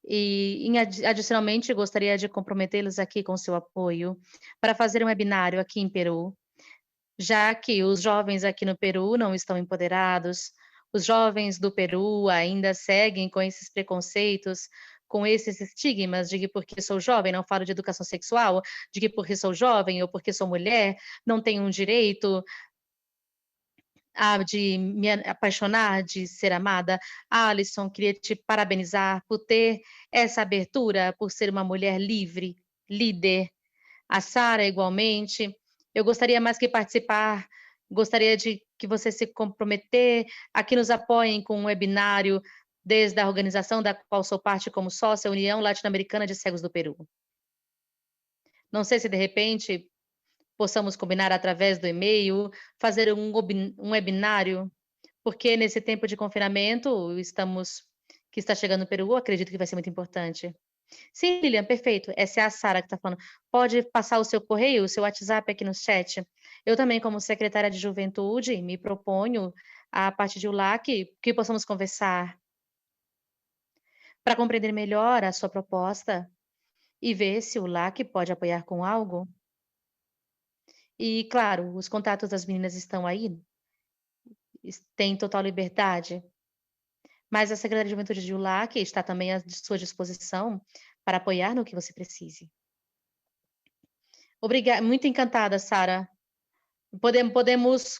e adicionalmente gostaria de comprometê-los aqui com seu apoio para fazer um webinário aqui em Peru, já que os jovens aqui no Peru não estão empoderados, os jovens do Peru ainda seguem com esses preconceitos, com esses estigmas de que porque sou jovem não falo de educação sexual, de que porque sou jovem ou porque sou mulher não tenho um direito de me apaixonar, de ser amada. Alisson, queria te parabenizar por ter essa abertura, por ser uma mulher livre, líder. A Sara, igualmente. Eu gostaria mais que participar, gostaria de que você se comprometer, aqui nos apoiem com um webinário, desde a organização da qual sou parte como sócia, a União Latino-Americana de Cegos do Peru. Não sei se, de repente, possamos combinar através do e-mail, fazer um webinário, porque nesse tempo de confinamento, que está chegando no Peru, acredito que vai ser muito importante. Sim, Lilian, perfeito. Essa é a Sara que está falando. Pode passar o seu correio, o seu WhatsApp aqui no chat. Eu também, como secretária de Juventude, me proponho, a partir de ULAC, que possamos conversar para compreender melhor a sua proposta e ver se o LAC pode apoiar com algo. E, claro, os contatos das meninas estão aí, têm total liberdade, mas a Secretaria de Juventude de ULAC está também à sua disposição para apoiar no que você precise. Obrigada, muito encantada, Sara. Podemos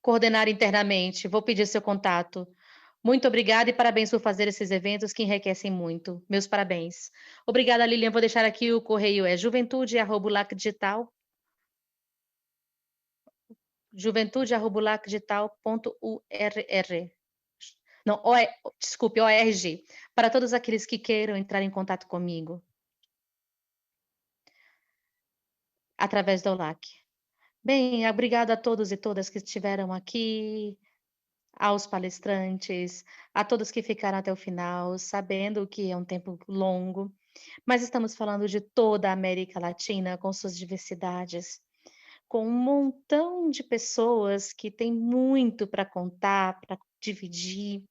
coordenar internamente. Vou pedir seu contato. Muito obrigada e parabéns por fazer esses eventos que enriquecem muito. Meus parabéns. Obrigada, Lilian. Vou deixar aqui o correio, é juventude@lacdigital. juventude@lacdigital.urr. Não, desculpe, ORG. Para todos aqueles que queiram entrar em contato comigo. Através da ULAC. Bem, obrigada a todos e todas que estiveram aqui, aos palestrantes, a todos que ficaram até o final, sabendo que é um tempo longo, mas estamos falando de toda a América Latina, com suas diversidades, com um montão de pessoas que têm muito para contar, para dividir.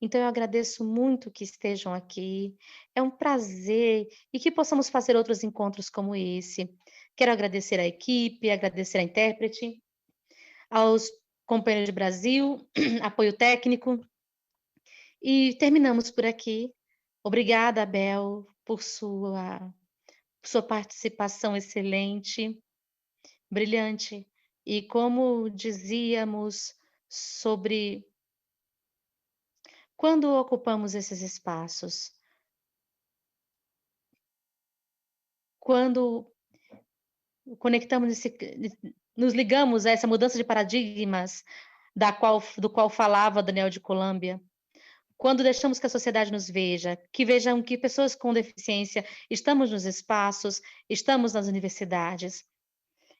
Então, eu agradeço muito que estejam aqui, é um prazer, e que possamos fazer outros encontros como esse. Quero agradecer à equipe, agradecer à intérprete, aos companheiros de Brasil, apoio técnico, e terminamos por aqui. Obrigada, Abel, por sua participação excelente, brilhante. E como dizíamos sobre quando ocupamos esses espaços, quando nos ligamos a essa mudança de paradigmas do qual falava Daniel de Colômbia, quando deixamos que a sociedade nos veja, que vejam que pessoas com deficiência estamos nos espaços, estamos nas universidades,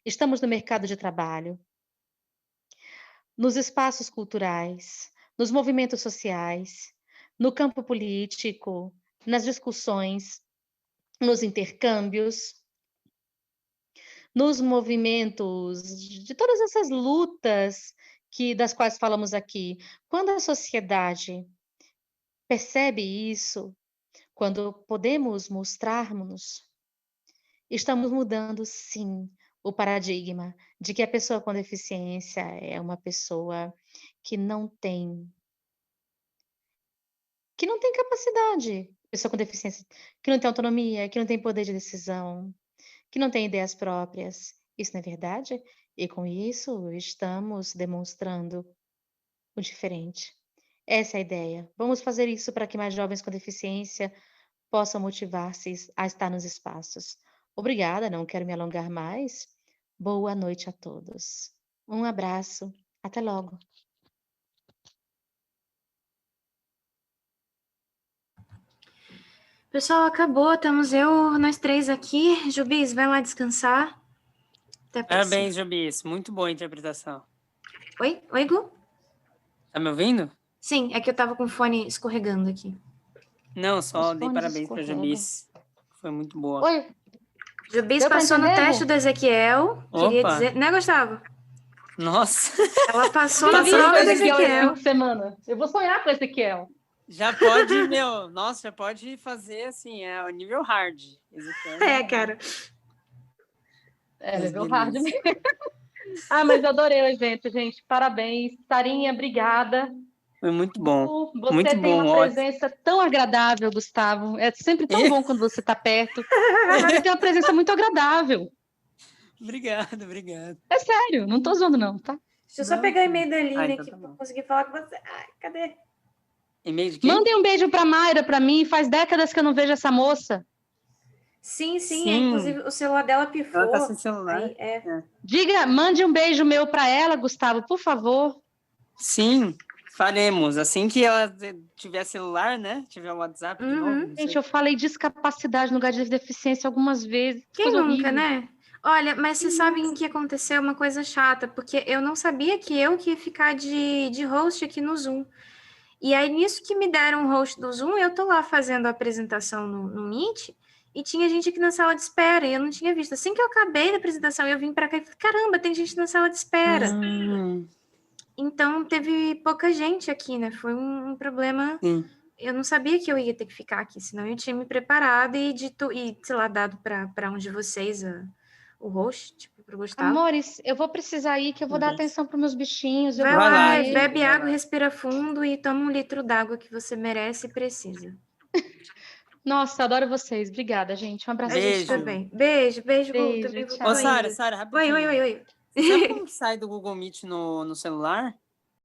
estamos no mercado de trabalho, nos espaços culturais, nos movimentos sociais, no campo político, nas discussões, nos intercâmbios, nos movimentos de todas essas lutas das quais falamos aqui. Quando a sociedade percebe isso, quando podemos mostrarmos, estamos mudando, sim, o paradigma de que a pessoa com deficiência é uma pessoa que não tem capacidade, pessoa com deficiência, que não tem autonomia, que não tem poder de decisão, que não tem ideias próprias. Isso não é verdade? E com isso estamos demonstrando o diferente. Essa é a ideia. Vamos fazer isso para que mais jovens com deficiência possam motivar-se a estar nos espaços. Obrigada, não quero me alongar mais. Boa noite a todos. Um abraço. Até logo. Pessoal, acabou. Estamos nós três aqui. Jubis, vai lá descansar. Até a próxima. Parabéns, Jubis. Muito boa a interpretação. Oi, Gu? Tá me ouvindo? Sim, é que eu tava com o fone escorregando aqui. Não, só Os dei fones parabéns pra escorregam. Jubis. Foi muito boa. Oi, Jubis deu pra passou no entender, teste Gu? do Ezequiel, queria Opa. dizer... Né, Gustavo? Nossa, Ela passou Vem na vir prova com do Ezequiel esse Ezequiel. fim de semana. Eu vou sonhar com Ezequiel. já pode, nossa, já pode fazer assim, o nível hard. Ezequiel, É, cara. É, Mas level hard beleza. mesmo. Ah, mas eu adorei o evento, gente. Parabéns. Sarinha, obrigada. Foi muito bom. Gu, você Muito tem bom, uma ótimo. presença tão agradável, Gustavo. É sempre tão bom quando você está perto. Você tem uma presença muito agradável. Obrigado, obrigado. É sério, não tô zoando não, tá? Deixa eu só pegar o e-mail da Aline então aqui tá pra bom. conseguir falar com você. Ai, cadê? E-mail de quem? Mandem um beijo pra Mayra pra mim. Faz décadas que eu não vejo essa moça. Sim, Sim. inclusive o celular dela pifou. Ela tá sem celular. Aí, Diga, mande um beijo meu pra ela, Gustavo, por favor. Sim, faremos. Assim que ela tiver celular, né? Tiver o WhatsApp de novo. não sei. Gente, eu falei discapacidade no lugar de deficiência algumas vezes. Quem Coisa nunca, horrível. né? Olha, mas vocês sabem que aconteceu uma coisa chata, porque eu não sabia que eu que ia ficar de host aqui no Zoom. E aí, nisso que me deram o host do Zoom, eu tô lá fazendo a apresentação no Meet, e tinha gente aqui na sala de espera, e eu não tinha visto. Assim que eu acabei da apresentação, eu vim para cá e falei, caramba, tem gente na sala de espera. Então, teve pouca gente aqui, né? Foi um problema. Sim. Eu não sabia que eu ia ter que ficar aqui, senão eu tinha me preparado e sei lá, dado para um de vocês o host, tipo, pro Gustavo. Amores, eu vou precisar ir, que eu vou dar atenção pros meus bichinhos. Eu Vai vou lá, comer. bebe água, respira fundo e toma 1 litro d'água que você merece e precisa. Nossa, adoro vocês. Obrigada, gente. Um abraço. A gente também. Beijo, Beijo, Gu, também vou tchau. Ô, Sara, rapidinho. Oi. Você sabe como sai do Google Meet no celular?